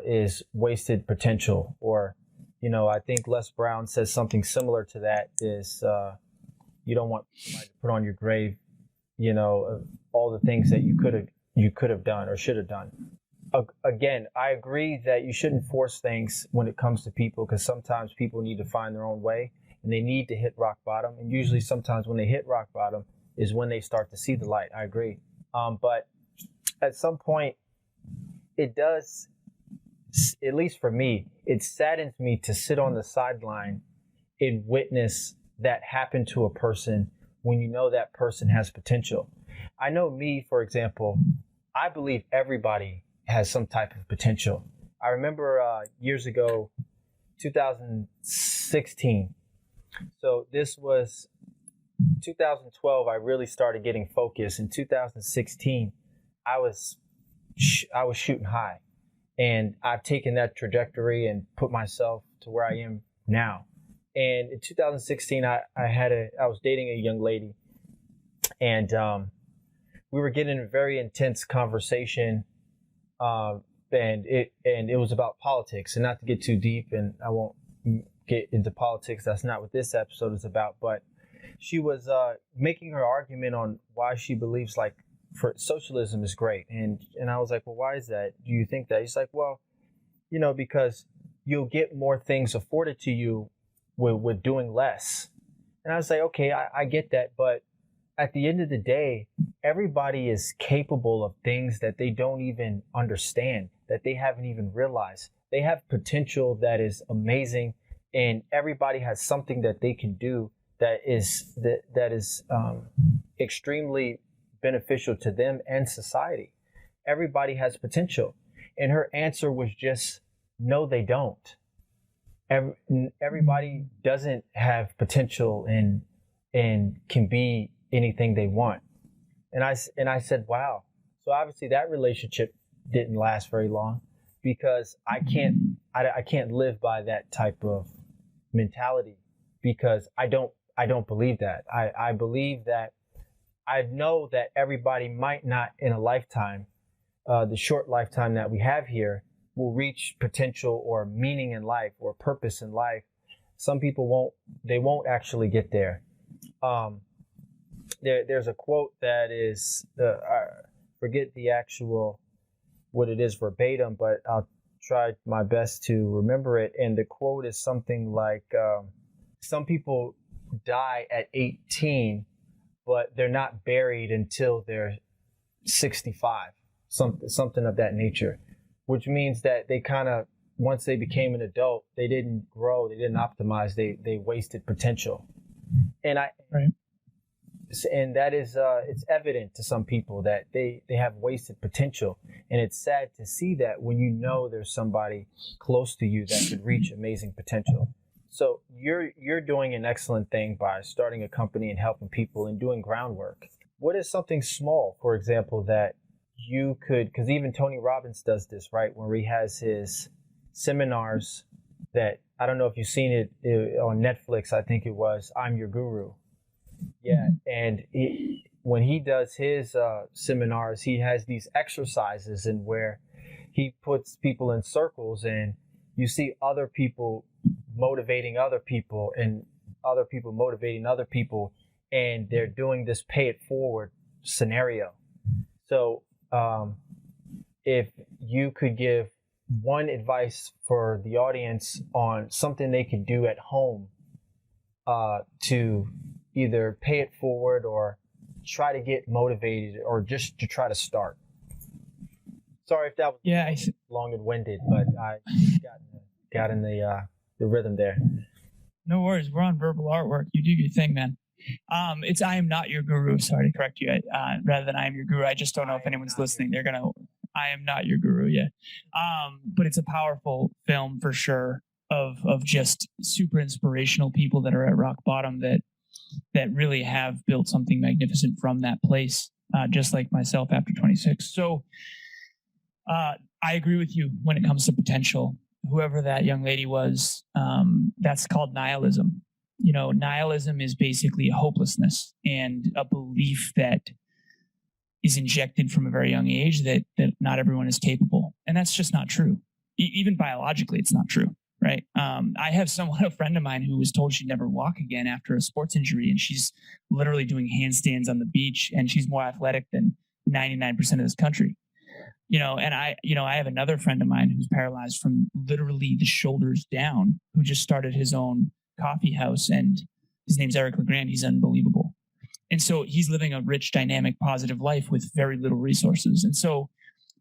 is wasted potential. Or, I think Les Brown says something similar to that is you don't want somebody to put on your grave, all the things that you could have done or should have done. Again, I agree that you shouldn't force things when it comes to people, because sometimes people need to find their own way and they need to hit rock bottom. And usually sometimes when they hit rock bottom is when they start to see the light. I agree. But at some point, it does, at least for me, it saddens me to sit on the sideline and witness that happen to a person when you know that person has potential. I know me, for example, I believe everybody has some type of potential. I remember years ago, 2016. So this was 2012. I really started getting focused. In 2016, I was shooting high, and I've taken that trajectory and put myself to where I am now. And in 2016, I was dating a young lady, and we were getting a very intense conversation. And it was about politics, and not to get too deep, and I won't get into politics. That's not what this episode is about. But she was making her argument on why she believes for socialism is great, and I was like, well, why is that? Do you think that? He's like, well, because you'll get more things afforded to you with doing less. And I was like, okay, I get that, but at the end of the day, everybody is capable of things that they don't even understand, that they haven't even realized. They have potential that is amazing, and everybody has something that they can do that is extremely beneficial to them and society. Everybody has potential. And her answer was just, no, they don't. Everybody doesn't have potential and can be anything they want. And I said, wow. So obviously that relationship didn't last very long, because I can't live by that type of mentality, because I don't believe that. I believe that I know that everybody might not in a lifetime, the short lifetime that we have here, will reach potential or meaning in life or purpose in life. Some people won't actually get there. There's a quote that is, I forget the actual, what it is verbatim, but I'll try my best to remember it. And the quote is something like, some people die at 18, but they're not buried until they're 65, something of that nature, which means that they kind of, once they became an adult, they didn't grow, they didn't optimize, they wasted potential. And right. And that is, it's evident to some people that they have wasted potential. And it's sad to see that when you know there's somebody close to you that could reach amazing potential. So you're doing an excellent thing by starting a company and helping people and doing groundwork. What is something small, for example, that you could, because even Tony Robbins does this, right? Where he has his seminars that, I don't know if you've seen it on Netflix, I think it was, I'm Your Guru. Yeah, and when he does his seminars, he has these exercises and where he puts people in circles, and you see other people motivating other people and other people motivating other people, and they're doing this pay it forward scenario. So if you could give one advice for the audience on something they could do at home to either pay it forward or try to get motivated or just to try to start. Sorry if that was long and winded, but I got in the rhythm there. No worries. We're on verbal artwork. You do your thing, man. It's I am not your guru. Sorry to correct you. Rather than I am your guru. I just don't know if anyone's listening. They're gonna. I am not your guru yet. But it's a powerful film for sure. Of just super inspirational people that are at rock bottom that really have built something magnificent from that place. Just like myself after 26. So I agree with you when it comes to potential. whoever that young lady was, that's called nihilism. Nihilism is basically a hopelessness and a belief that is injected from a very young age that not everyone is capable. And that's just not true. Even biologically, it's not true, right? I have a friend of mine who was told she'd never walk again after a sports injury, and she's literally doing handstands on the beach, and she's more athletic than 99% of this country. And I have another friend of mine who's paralyzed from literally the shoulders down, who just started his own coffee house, and his name's Eric LeGrand. He's unbelievable. And so he's living a rich, dynamic, positive life with very little resources. And so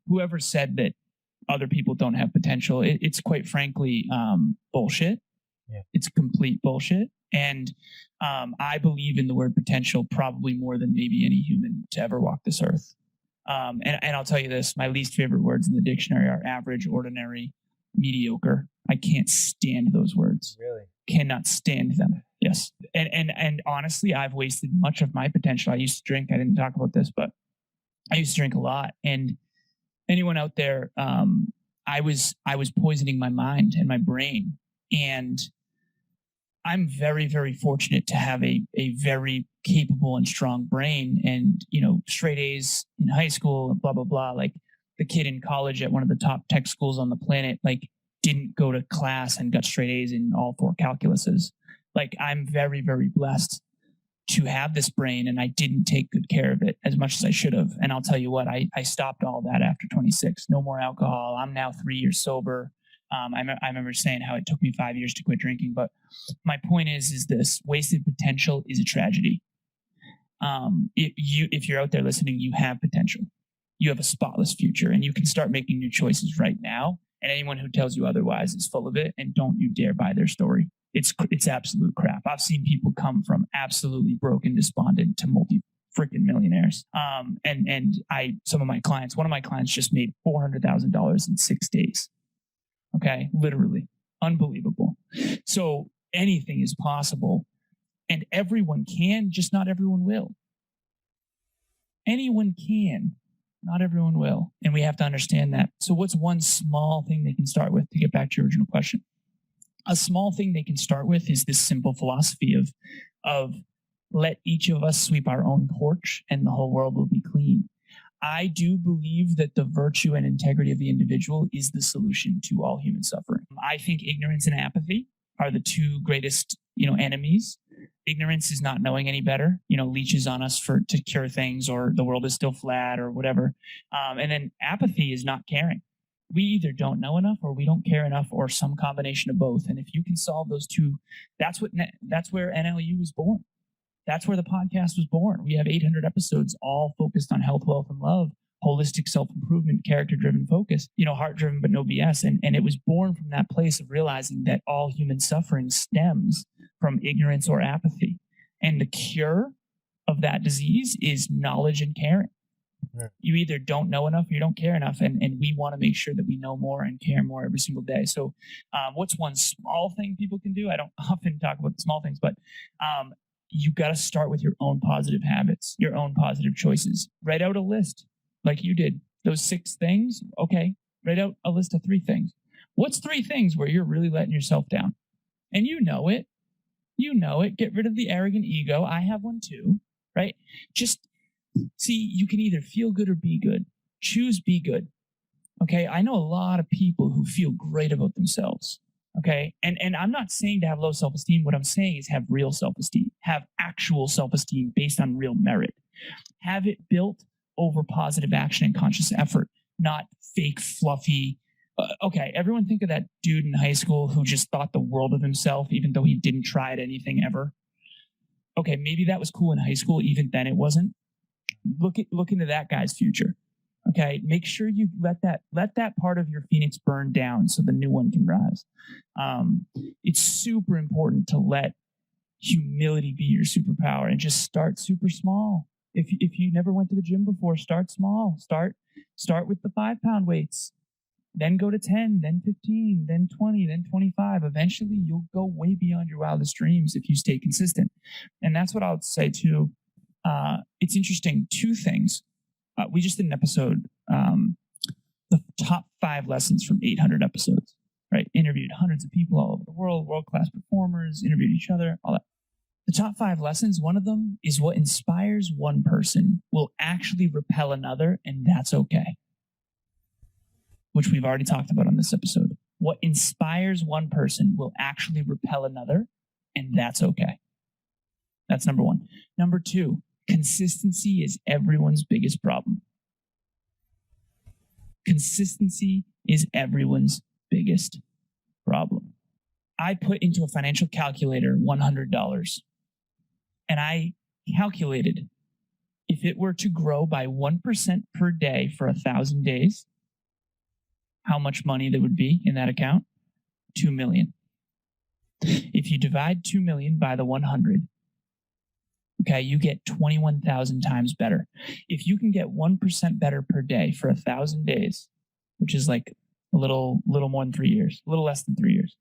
whoever said that other people don't have potential, it's quite frankly bullshit. Yeah. It's complete bullshit. And I believe in the word potential probably more than maybe any human to ever walk this earth. And I'll tell you this, my least favorite words in the dictionary are average, ordinary, mediocre. I can't stand those words. Really? Cannot stand them. Yes. And honestly, I've wasted much of my potential. I used to drink. I didn't talk about this, but I used to drink a lot. And anyone out there, I was poisoning my mind and my brain. And I'm very, very fortunate to have a very capable and strong brain and, straight A's in high school and blah, blah, blah. Like the kid in college at one of the top tech schools on the planet, like didn't go to class and got straight A's in all 4 calculuses. Like I'm very, very blessed to have this brain, and I didn't take good care of it as much as I should have. And I'll tell you what, I stopped all that after 26. No more alcohol. I'm now 3 years sober. I remember saying how it took me 5 years to quit drinking, but my point is this: wasted potential is a tragedy. If you're out there listening, you have potential. You have a spotless future, and you can start making new choices right now. And anyone who tells you otherwise is full of it, and don't you dare buy their story. It's absolute crap. I've seen people come from absolutely broken, despondent to multi-freaking millionaires. And one of my clients just made $400,000 in 6 days. Okay. Literally unbelievable. So anything is possible, and everyone can, just not everyone will. Anyone can, not everyone will. And we have to understand that. So what's one small thing they can start with, to get back to your original question? A small thing they can start with is this simple philosophy of let each of us sweep our own porch and the whole world will be clean. I do believe that the virtue and integrity of the individual is the solution to all human suffering. I think ignorance and apathy are the 2 greatest, enemies. Ignorance is not knowing any better, leeches on us to cure things, or the world is still flat or whatever. And then apathy is not caring. We either don't know enough or we don't care enough, or some combination of both. And if you can solve those 2, that's where NLU was born. That's where the podcast was born. We have 800 episodes all focused on health, wealth, and love, holistic self-improvement, character-driven focus, heart-driven, but no BS. And it was born from that place of realizing that all human suffering stems from ignorance or apathy. And the cure of that disease is knowledge and caring. You either don't know enough or you don't care enough. And we want to make sure that we know more and care more every single day. So what's one small thing people can do? I don't often talk about the small things, but you got to start with your own positive habits, your own positive choices. Write out a list like you did. Those 6 things. Okay. Write out a list of 3 things. What's 3 things where you're really letting yourself down? And you know it. Get rid of the arrogant ego. I have one too, right? Just see, you can either feel good or be good. Choose be good. Okay. I know a lot of people who feel great about themselves. Okay. And I'm not saying to have low self-esteem. What I'm saying is have real self-esteem, have actual self-esteem based on real merit, have it built over positive action and conscious effort, not fake, fluffy. Okay. Everyone think of that dude in high school who just thought the world of himself, even though he didn't try at anything ever. Okay. Maybe that was cool in high school. Even then it wasn't. Look into that guy's future. Okay. Make sure you let that part of your phoenix burn down so the new one can rise. It's super important to let humility be your superpower and just start super small. If you never went to the gym before, start small. Start with the 5-pound weights, then go to 10, then 15, then 20, then 25. Eventually you'll go way beyond your wildest dreams if you stay consistent. And that's what I would say too. It's interesting. 2 things. We just did an episode, the top 5 lessons from 800 episodes. right? Interviewed hundreds of people all over the world, world-class performers, interviewed each other, all that. The top 5 lessons, one of them is what inspires one person will actually repel another, and that's okay. Which we've already talked about on this episode. What inspires one person will actually repel another, and that's okay. That's number 1. Number 2, consistency is everyone's biggest problem. Consistency is everyone's biggest problem. I put into a financial calculator $100, and I calculated if it were to grow by 1% per day for 1,000 days, how much money there would be in that account? $2 million. If you divide 2 million by the 100, okay, you get 21,000 times better. If you can get 1% better per day for 1,000 days, which is like a little more than 3 years, a little less than 3 years.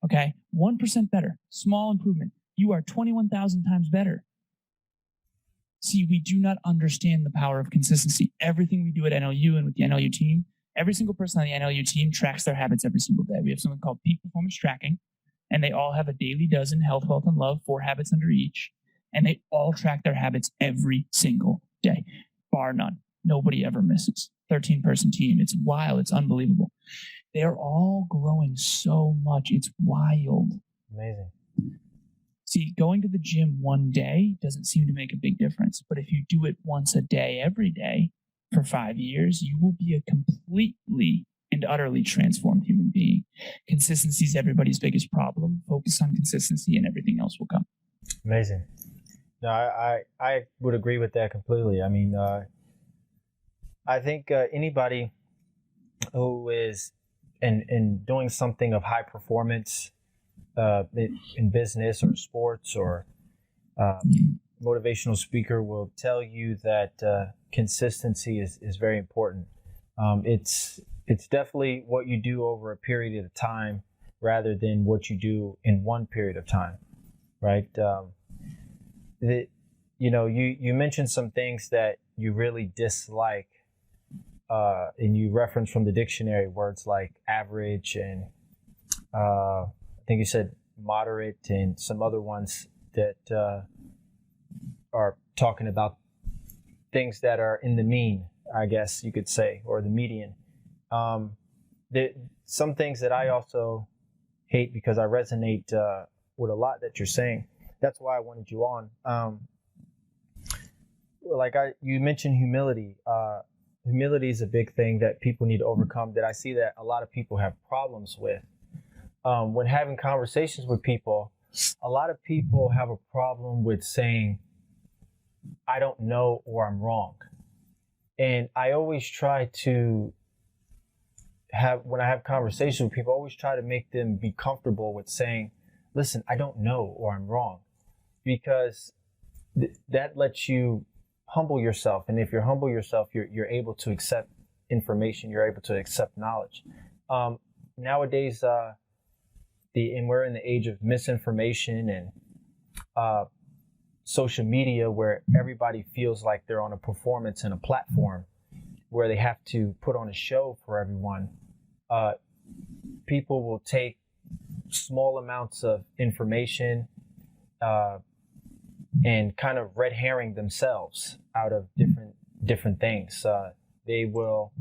Okay, 1% better, small improvement. You are 21,000 times better. See, we do not understand the power of consistency. Everything we do at NLU and with the NLU team, every single person on the NLU team tracks their habits every single day. We have something called peak performance tracking, and they all have a daily dozen, health, wealth, and love, 4 habits under each. And they all track their habits every single day, bar none. Nobody ever misses. 13-person team. It's wild. It's unbelievable. They are all growing so much. It's wild. Amazing. See, going to the gym one day doesn't seem to make a big difference. But if you do it once a day, every day, for 5 years, you will be a completely and utterly transformed human being. Consistency is everybody's biggest problem. Focus on consistency and everything else will come. Amazing. No, I would agree with that completely. I mean, I think anybody who is in doing something of high performance in business or sports or motivational speaker will tell you that consistency is very important. It's definitely what you do over a period of time rather than what you do in one period of time, right? You mentioned some things that you really dislike, and you reference from the dictionary words like average and I think you said moderate and some other ones that are talking about things that are in the mean, I guess you could say, or the median. Some things that I also hate because I resonate with a lot that you're saying. That's why I wanted you on. You mentioned humility. Humility is a big thing that people need to overcome, that I see that a lot of people have problems with. When having conversations with people, a lot of people have a problem with saying, I don't know, or I'm wrong. And I always try to when I have conversations with people, I always try to make them be comfortable with saying, listen, I don't know, or I'm wrong. Because that lets you humble yourself. And if you humble yourself, you're able to accept information. You're able to accept knowledge. Nowadays, and we're in the age of misinformation and social media, where everybody feels like they're on a performance and a platform where they have to put on a show for everyone. People will take small amounts of information and kind of red herring themselves out of different things. They will,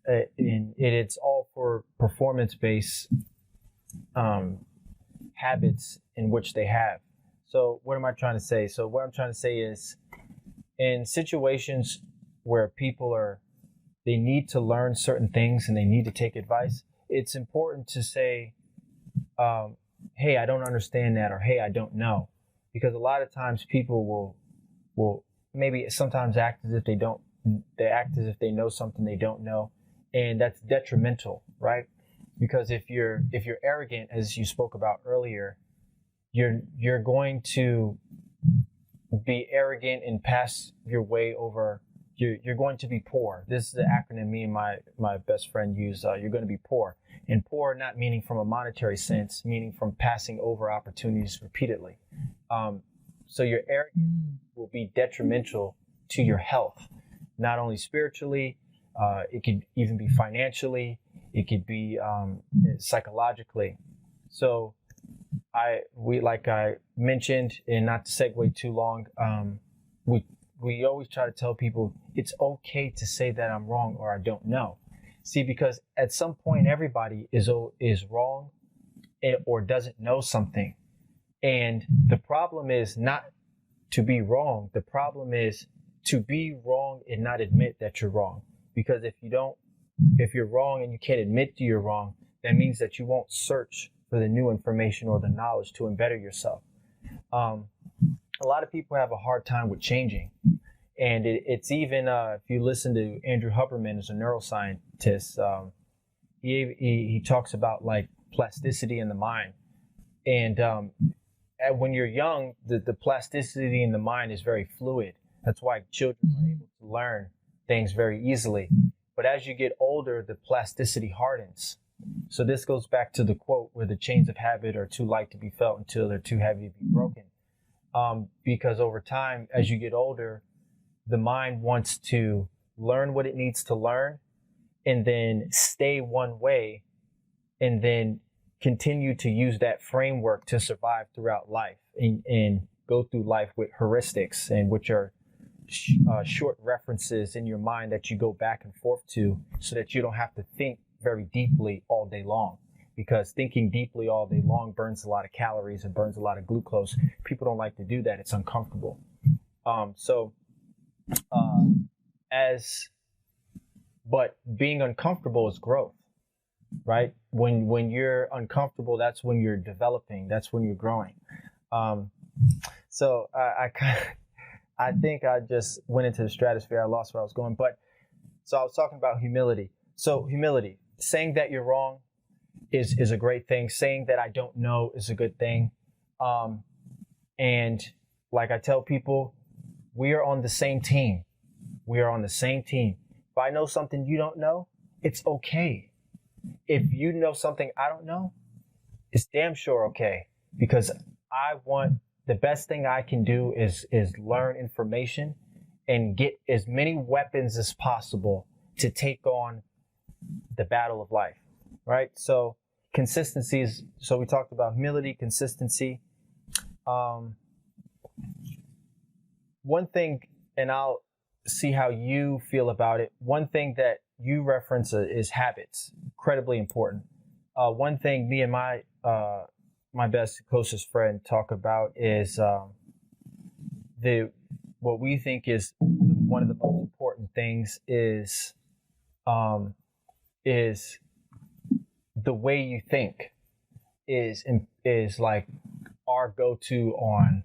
and it's all for performance-based habits in which they have. So what am I trying to say? So what I'm trying to say is, in situations where people they need to learn certain things and they need to take advice, it's important to say, hey, I don't understand that, or hey, I don't know. Because a lot of times people will maybe sometimes act as if they act as if they know something they don't know. And that's detrimental, right? Because if you're arrogant, as you spoke about earlier, you're going to be arrogant and pass your way over. You're going to be poor. This is the acronym me and my best friend use. You're going to be poor. And poor not meaning from a monetary sense, meaning from passing over opportunities repeatedly. So your arrogance will be detrimental to your health, not only spiritually, it could even be financially. It could be psychologically. So like I mentioned, and not to segue too long, we always try to tell people it's okay to say that I'm wrong or I don't know. See, because at some point everybody is wrong or doesn't know something. And the problem is not to be wrong. The problem is to be wrong and not admit that you're wrong. Because if you're wrong and you can't admit that you're wrong, that means that you won't search for the new information or the knowledge to better yourself. A lot of people have a hard time with changing. And it's even, if you listen to Andrew Huberman, as a neuroscientist, he talks about like plasticity in the mind. And when you're young, the plasticity in the mind is very fluid. That's why children are able to learn things very easily. But as you get older, the plasticity hardens. So this goes back to the quote where the chains of habit are too light to be felt until they're too heavy to be broken. Because over time, as you get older, the mind wants to learn what it needs to learn and then stay one way and then continue to use that framework to survive throughout life and go through life with heuristics, and which are short references in your mind that you go back and forth to so that you don't have to think very deeply all day long, because thinking deeply all day long burns a lot of calories and burns a lot of glucose. People don't like to do that. It's uncomfortable. But being uncomfortable is growth, right? When you're uncomfortable, that's when you're developing. That's when you're growing. So I think I just went into the stratosphere. I lost where I was going. So I was talking about humility. So humility, saying that you're wrong is a great thing. Saying that I don't know is a good thing. And like I tell people, we are on the same team. We are on the same team. If I know something you don't know, it's okay. If you know something I don't know, it's damn sure okay. Because the best thing I can do is learn information and get as many weapons as possible to take on the battle of life, right? So consistency is, so we talked about humility, consistency. One thing, and I'll see how you feel about it. One thing that you reference is habits, incredibly important. One thing me and my best, closest friend talk about is what we think is one of the most important things is the way you think is like our go-to on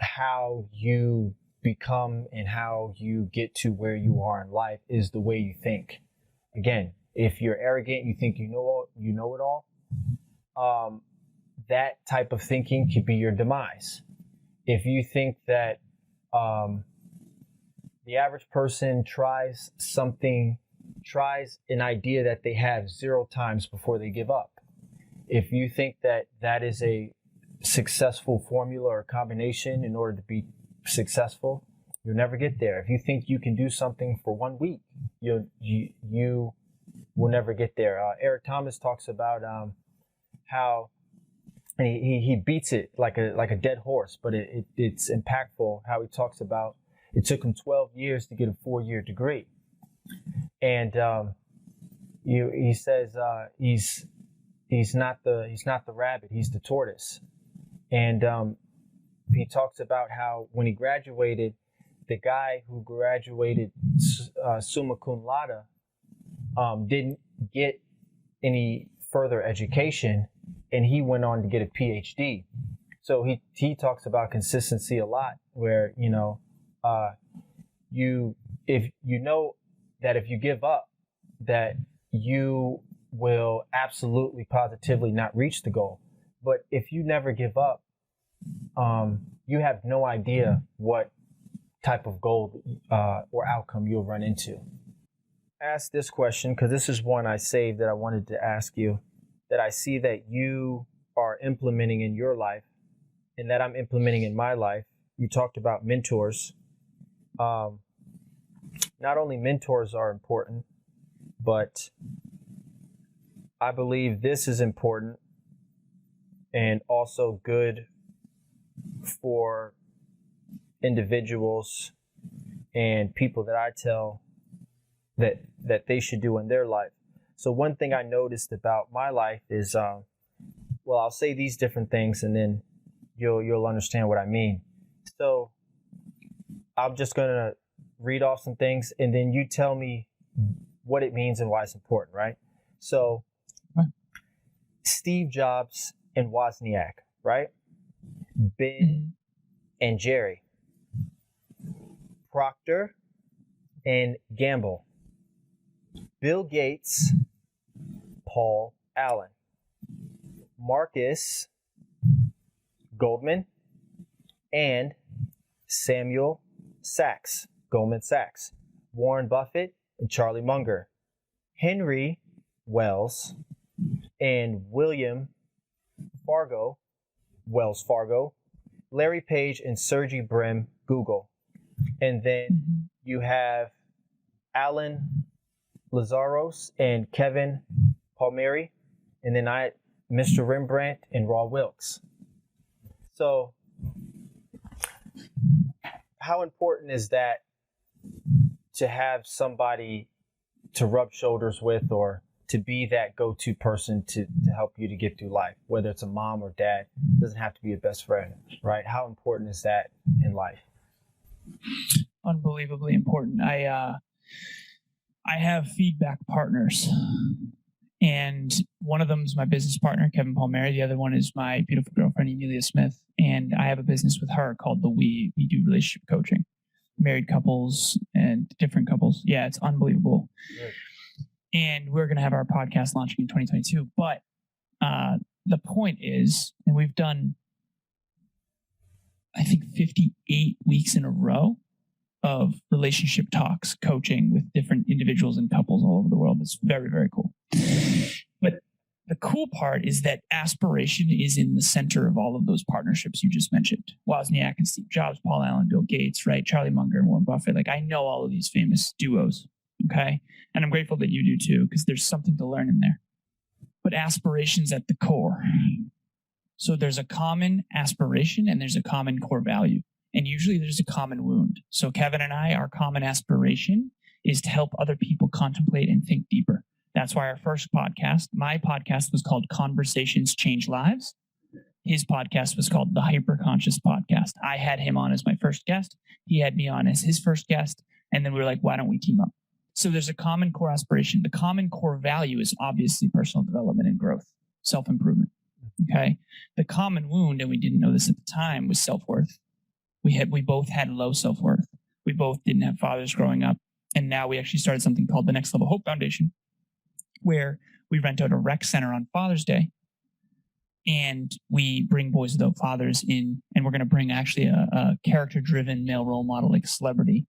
how you become and how you get to where you are in life is the way you think. Again, if you're arrogant, you think you know it all, that type of thinking could be your demise. If you think that the average person tries an idea that they have 0 times before they give up. If you think that is a successful formula or combination in order to be successful, you'll never get there. If you think you can do something for 1 week, you will never get there. Eric Thomas talks about how, and he beats it like a dead horse, but it's impactful how he talks about it took him 12 years to get a 4-year degree. And he says he's not the rabbit, he's the tortoise. And he talks about how when he graduated, the guy who graduated summa cum laude didn't get any further education, and he went on to get a PhD. So he talks about consistency a lot, where if you know that if you give up, that you will absolutely positively not reach the goal. But if you never give up, you have no idea what type of goal or outcome you'll run into. Ask this question, because this is one I saved that I wanted to ask you, that I see that you are implementing in your life and that I'm implementing in my life. You talked about mentors. Not only mentors are important, but I believe this is important and also good for individuals and people that I tell that they should do in their life. So one thing I noticed about my life is, well, I'll say these different things and then you'll understand what I mean. So I'm just going to read off some things and then you tell me what it means and why it's important, right? So Steve Jobs and Wozniak, right? Ben and Jerry. Procter and Gamble. Bill Gates, Paul Allen. Marcus Goldman and Samuel Sachs, Goldman Sachs. Warren Buffett and Charlie Munger. Henry Wells and William Fargo, Wells Fargo. Larry Page and Sergey Brin, Google. And then you have Alan Lazaros and Kevin Palmieri. And then Mr. Rembrandt and Raw Wilkes. So how important is that to have somebody to rub shoulders with or to be that go-to person to help you to get through life, whether it's a mom or dad, it doesn't have to be a best friend, right? How important is that in life? Unbelievably important. I have feedback partners, and one of them is my business partner, Kevin Palmieri. The other one is my beautiful girlfriend, Emilia Smith. And I have a business with her called We do relationship coaching, married couples and different couples. Yeah, it's unbelievable. Right. And we're going to have our podcast launching in 2022. But the point is, and we've done, I think, 58 weeks in a row of relationship talks, coaching with different individuals and couples all over the world. It's very, very cool. But the cool part is that aspiration is in the center of all of those partnerships you just mentioned. Wozniak and Steve Jobs, Paul Allen, Bill Gates, right? Charlie Munger and Warren Buffett. Like, I know all of these famous duos, okay? And I'm grateful that you do too, because there's something to learn in there. But aspiration's at the core. So there's a common aspiration and there's a common core value. And usually there's a common wound. So Kevin and I, our common aspiration is to help other people contemplate and think deeper. That's why our first podcast, my podcast, was called Conversations Change Lives. His podcast was called The Hyperconscious Podcast. I had him on as my first guest. He had me on as his first guest. And then we were like, why don't we team up? So there's a common core aspiration. The common core value is obviously personal development and growth, self-improvement. Okay. The common wound, and we didn't know this at the time, was self-worth. We both had low self-worth. We both didn't have fathers growing up. And now we actually started something called the Next Level Hope Foundation, where we rent out a rec center on Father's Day. And we bring boys without fathers in, and we're going to bring actually a character-driven male role model, like a celebrity,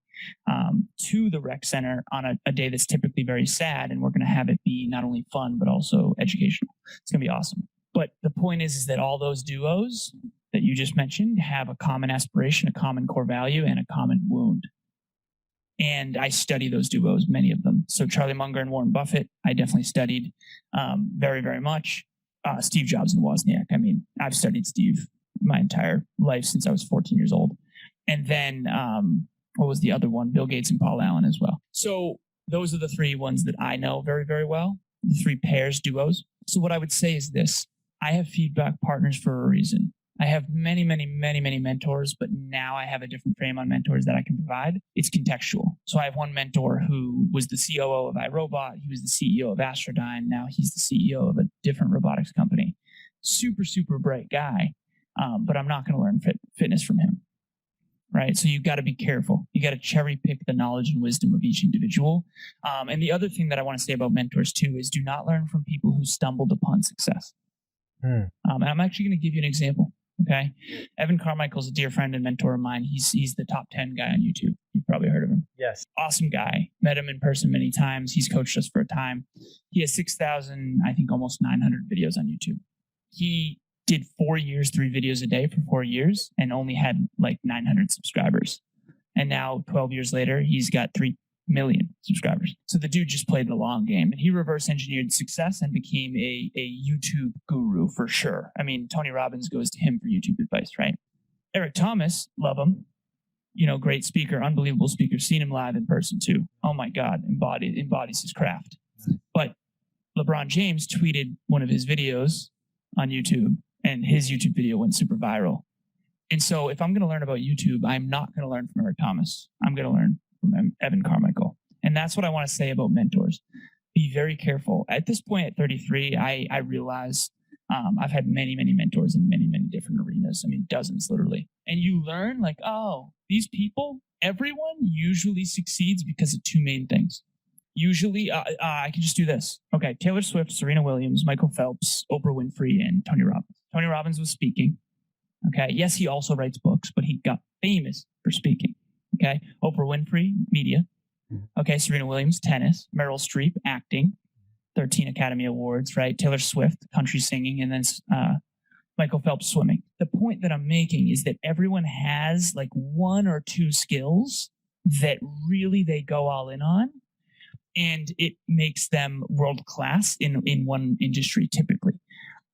to the rec center on a day that's typically very sad. And we're going to have it be not only fun, but also educational. It's going to be awesome. But the point is that all those duos that you just mentioned have a common aspiration, a common core value, and a common wound. And I study those duos, many of them. So Charlie Munger and Warren Buffett, I definitely studied very, very much. Steve Jobs and Wozniak. I mean, I've studied Steve my entire life since I was 14 years old. And then what was the other one? Bill Gates and Paul Allen as well. So those are the three ones that I know very, very well, the three pairs, duos. So what I would say is this. I have feedback partners for a reason. I have many, many, many, many mentors, but now I have a different frame on mentors that I can provide. It's contextual. So I have one mentor who was the COO of iRobot. He was the CEO of Astrodyne. Now he's the CEO of a different robotics company. Super, super bright guy. But I'm not going to learn fitness from him. Right. So you've got to be careful. You got to cherry pick the knowledge and wisdom of each individual. And the other thing that I want to say about mentors too is do not learn from people who stumbled upon success. And I'm actually going to give you an example. Okay. Evan Carmichael is a dear friend and mentor of mine. He's the top 10 guy on YouTube. You've probably heard of him. Yes. Awesome guy. Met him in person many times. He's coached us for a time. He has 6,000, I think almost 900 videos on YouTube. He did 4 years, 3 videos a day for 4 years and only had like 900 subscribers. And now 12 years later, he's got million subscribers. So the dude just played the long game, and he reverse engineered success and became a YouTube guru for sure. I mean, Tony Robbins goes to him for YouTube advice, right? Eric Thomas, love him. Great speaker, unbelievable speaker. Seen him live in person too. Oh my God, embodies his craft. But LeBron James tweeted one of his videos on YouTube, and his YouTube video went super viral. And so if I'm going to learn about YouTube, I'm not going to learn from Eric Thomas. I'm going to learn from Evan Carmichael. And that's what I want to say about mentors. Be very careful. At this point, at 33, I realize I've had many, many mentors in many, many different arenas. I mean, dozens, literally. And you learn like, oh, these people, everyone usually succeeds because of two main things. Usually, I can just do this. Okay, Taylor Swift, Serena Williams, Michael Phelps, Oprah Winfrey, and Tony Robbins. Tony Robbins was speaking. Okay, yes, he also writes books, but he got famous for speaking. Okay, Oprah Winfrey, media. Okay, Serena Williams, tennis. Meryl Streep, acting. 13 Academy Awards, right? Taylor Swift, country singing, and then Michael Phelps, swimming. The point that I'm making is that everyone has like one or two skills that really they go all in on, and it makes them world class in one industry typically.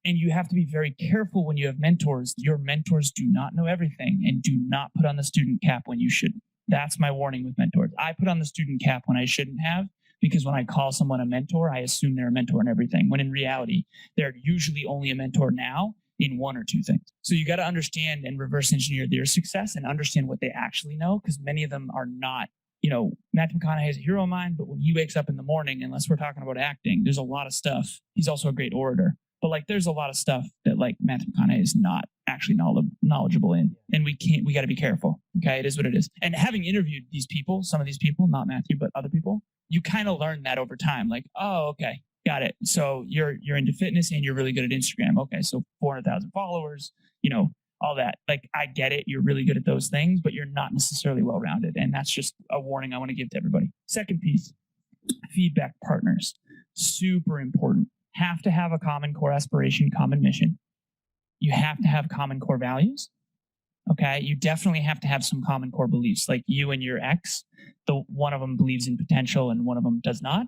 And you have to be very careful when you have mentors. Your mentors do not know everything, and do not put on the student cap when you shouldn't. That's my warning with mentors. I put on the student cap when I shouldn't have, because when I call someone a mentor, I assume they're a mentor in everything, when in reality, they're usually only a mentor now in one or two things. So you got to understand and reverse engineer their success and understand what they actually know, because many of them are not. Matthew McConaughey is a hero of mine, but when he wakes up in the morning, unless we're talking about acting, there's a lot of stuff. He's also a great orator. But like, there's a lot of stuff that like Matthew McConaughey is not actually knowledgeable in. And we got to be careful. Okay. It is what it is. And having interviewed these people, some of these people, not Matthew, but other people, you kind of learn that over time. Like, oh, okay, got it. So you're into fitness and you're really good at Instagram. Okay. So 400,000 followers, all that. Like, I get it. You're really good at those things, but you're not necessarily well-rounded. And that's just a warning I want to give to everybody. Second piece, feedback partners. Super important. Have to have a common core aspiration, common mission. You have to have common core values. Okay. You definitely have to have some common core beliefs, like you and your ex. One of them believes in potential and one of them does not.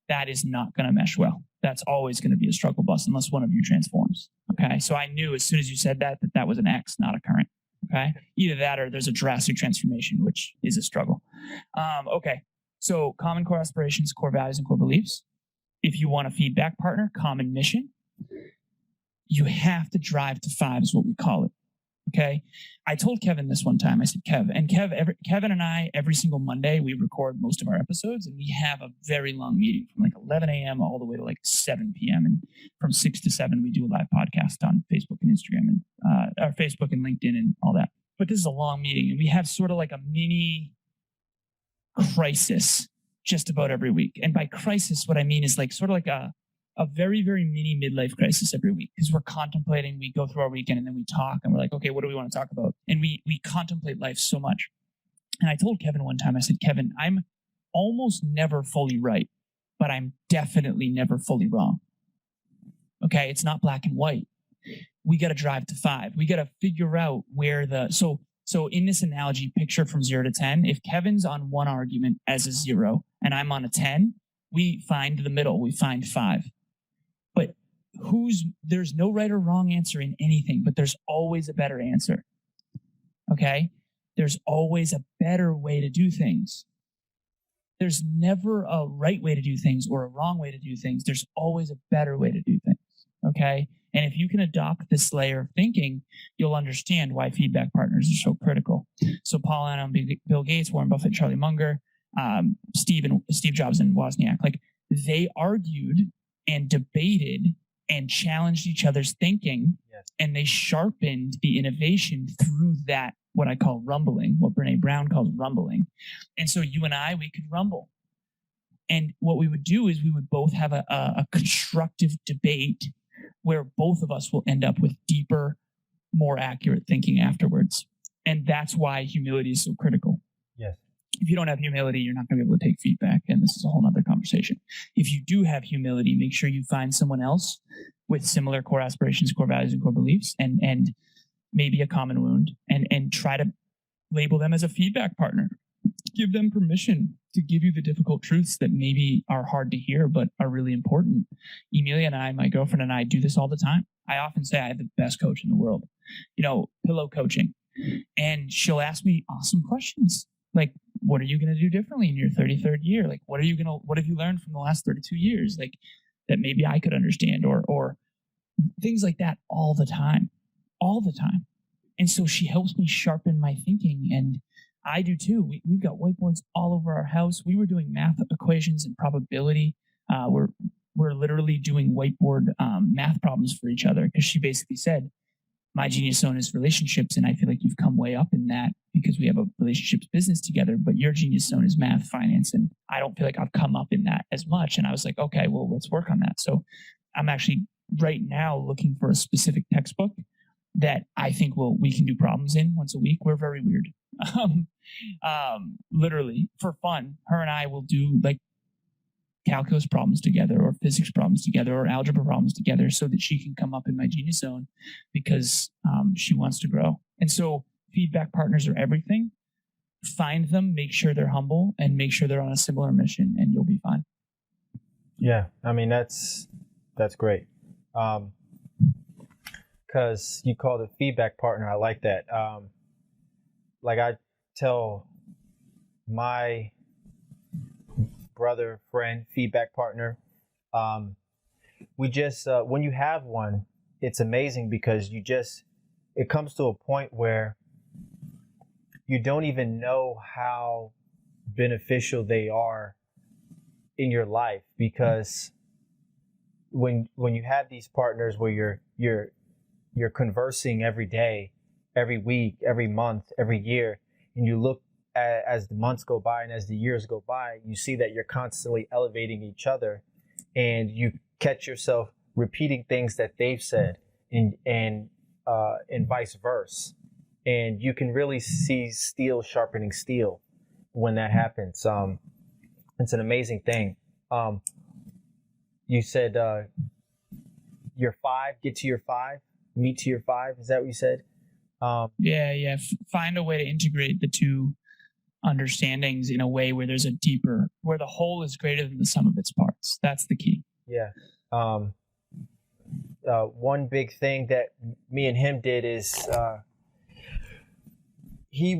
That is not going to mesh well. That's always going to be a struggle bus unless one of you transforms. Okay. So I knew as soon as you said that was an ex, not a current. Okay. Either that or there's a drastic transformation, which is a struggle. Okay. So common core aspirations, core values, and core beliefs. If you want a feedback partner, common mission, you have to drive to 5 is what we call it. Okay. I told Kevin this one time. I said, Kevin and I, every single Monday, we record most of our episodes, and we have a very long meeting from like 11 a.m. all the way to like 7 p.m. And from 6 to 7, we do a live podcast on Facebook and Instagram and our Facebook and LinkedIn and all that. But this is a long meeting, and we have sort of like a mini crisis just about every week. And by crisis, what I mean is like sort of like a very, very mini midlife crisis every week, because we're contemplating, we go through our weekend and then we talk and we're like, okay, what do we want to talk about? And we contemplate life so much. And I told Kevin one time, I said, Kevin, I'm almost never fully right, but I'm definitely never fully wrong. Okay. It's not black and white. We got to drive to 5. We got to figure out where so in this analogy, picture from 0 to 10, if Kevin's on one argument as a 0 and I'm on a 10, we find the middle, we find 5. But there's no right or wrong answer in anything, but there's always a better answer. Okay? There's always a better way to do things. There's never a right way to do things or a wrong way to do things. There's always a better way to do things. Okay? And if you can adopt this layer of thinking, you'll understand why feedback partners are so critical. So Paul Allen, Bill Gates, Warren Buffett, Charlie Munger, Steve Jobs and Wozniak, like they argued and debated and challenged each other's thinking, yes. And they sharpened the innovation through that, what I call rumbling, what Brene Brown calls rumbling. And so you and I, we could rumble. And what we would do is we would both have a constructive debate where both of us will end up with deeper, more accurate thinking afterwards. And that's why humility is so critical. Yes. If you don't have humility, you're not going to be able to take feedback. And this is a whole nother conversation. If you do have humility, make sure you find someone else with similar core aspirations, core values, and core beliefs, and maybe a common wound, and try to label them as a feedback partner. Give them permission to give you the difficult truths that maybe are hard to hear, but are really important. Emilia and I, my girlfriend and I, do this all the time. I often say I have the best coach in the world, pillow coaching. And she'll ask me awesome questions. Like, what are you going to do differently in your 33rd year? Like, what have you learned from the last 32 years? Like, that maybe I could understand, or things like that all the time. And so she helps me sharpen my thinking, and I do too. We've got whiteboards all over our house. We were doing math equations and probability. We're literally doing whiteboard math problems for each other, because she basically said, my genius zone is relationships, and I feel like you've come way up in that because we have a relationships business together, but your genius zone is math, finance, and I don't feel like I've come up in that as much. And I was like, okay, well, let's work on that. So I'm actually right now looking for a specific textbook that I think we can do problems in once a week. We're very weird. Literally for fun, her and I will do like calculus problems together, or physics problems together, or algebra problems together, so that she can come up in my genius zone, because she wants to grow. And so feedback partners are everything. Find them, make sure they're humble, and make sure they're on a similar mission, and you'll be fine. Yeah, I mean, that's great. Because you called it feedback partner. I like that. Like I tell my brother, friend, feedback partner, we just, when you have one, it's amazing, because it comes to a point where you don't even know how beneficial they are in your life, because when you have these partners where you're conversing every day, every week, every month, every year, and you look as the months go by and as the years go by, you see that you're constantly elevating each other, and you catch yourself repeating things that they've said, and vice versa. And you can really see steel sharpening steel when that happens. It's an amazing thing. You said your 5, get to your 5, meet to your 5. Is that what you said? Yeah. Find a way to integrate the two understandings in a way where there's where the whole is greater than the sum of its parts. That's the key. Yeah. One big thing that me and him did is he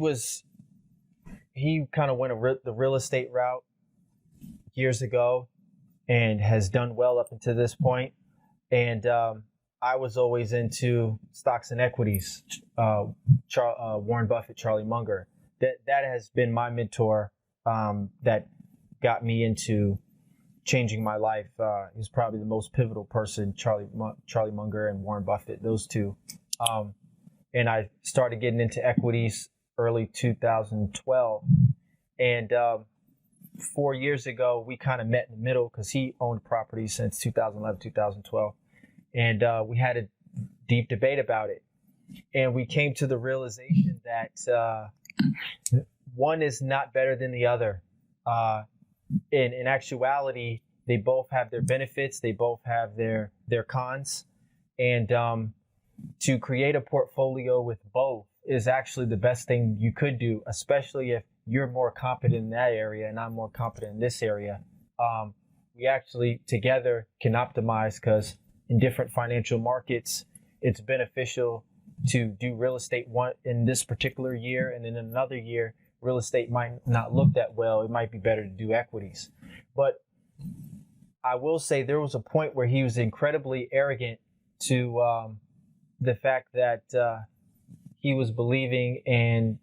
kind of went the real estate route years ago and has done well up until this point. And I was always into stocks and equities. Warren Buffett, Charlie Munger. That has been my mentor, that got me into changing my life. He's probably the most pivotal person, Charlie Munger and Warren Buffett, those two. And I started getting into equities early 2012. And 4 years ago, we kind of met in the middle, because he owned property since 2011, 2012. And we had a deep debate about it. And we came to the realization that one is not better than the other. In actuality, they both have their benefits. They both have their cons. And to create a portfolio with both is actually the best thing you could do, especially if you're more competent in that area and I'm more competent in this area. We actually together can optimize, because in different financial markets, it's beneficial to do real estate in this particular year, and in another year, real estate might not look that well. It might be better to do equities. But I will say there was a point where he was incredibly arrogant to the fact that he was believing and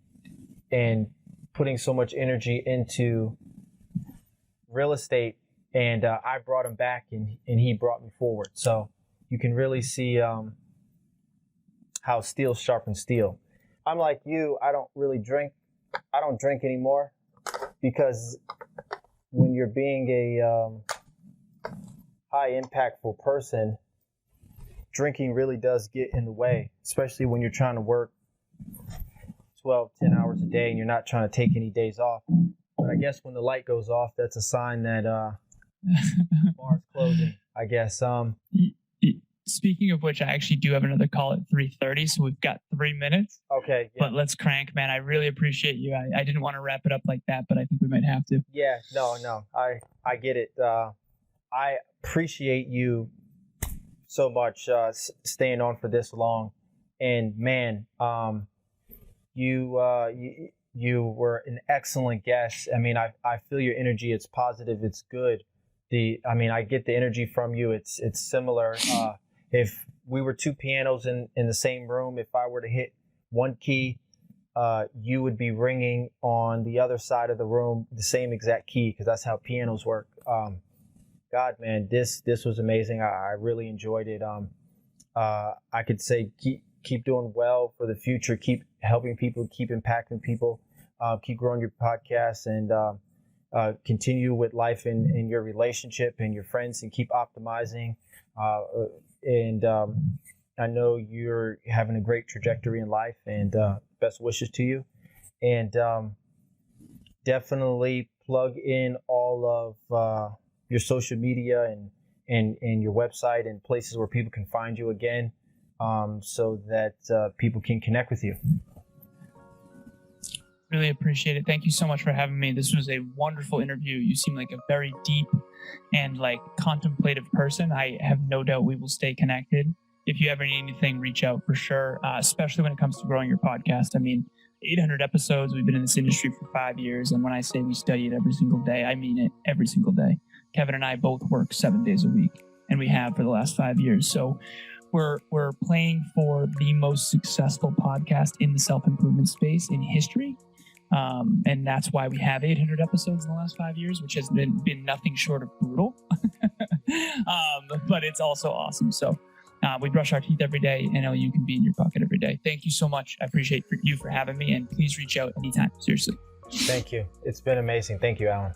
putting so much energy into real estate, and I brought him back, and he brought me forward. So you can really see how steel sharpens steel. I'm like you, I don't really drink. I don't drink anymore, because when you're being a high impactful person, drinking really does get in the way, especially when you're trying to work 10 hours a day and you're not trying to take any days off. But I guess when the light goes off, that's a sign that bar's closing, I guess. speaking of which, I actually do have another call at 3:30, so we've got 3 minutes. Okay. Yeah. But let's crank, man. I really appreciate you. I didn't want to wrap it up like that, but I think we might have to. Yeah. No. I get it. I appreciate you so much staying on for this long. And man, you were an excellent guest. I mean, I feel your energy. It's positive. It's good. I get the energy from you. It's similar. If we were two pianos in the same room, if I were to hit one key, you would be ringing on the other side of the room the same exact key, because that's how pianos work. God, man, this was amazing. I really enjoyed it. I could say keep doing well for the future. Keep helping people. Keep impacting people. Keep growing your podcast, and continue with life in your relationship and your friends, and keep optimizing. And I know you're having a great trajectory in life, and best wishes to you. And definitely plug in all of your social media and your website and places where people can find you again, so that people can connect with you. Really appreciate it. Thank you so much for having me. This was a wonderful interview. You seem like a very deep and contemplative person. I have no doubt we will stay connected. If you ever need anything, reach out for sure, especially when it comes to growing your podcast. I mean, 800 episodes. We've been in this industry for 5 years. And when I say we study it every single day, I mean it every single day. Kevin and I both work 7 days a week, and we have for the last 5 years. So we're playing for the most successful podcast in the self-improvement space in history. And that's why we have 800 episodes in the last 5 years, which has been nothing short of brutal. But it's also awesome. So we brush our teeth every day. I know you can be in your pocket every day. Thank you so much. I appreciate you for having me, and please reach out anytime. Seriously. Thank you. It's been amazing. Thank you, Alan.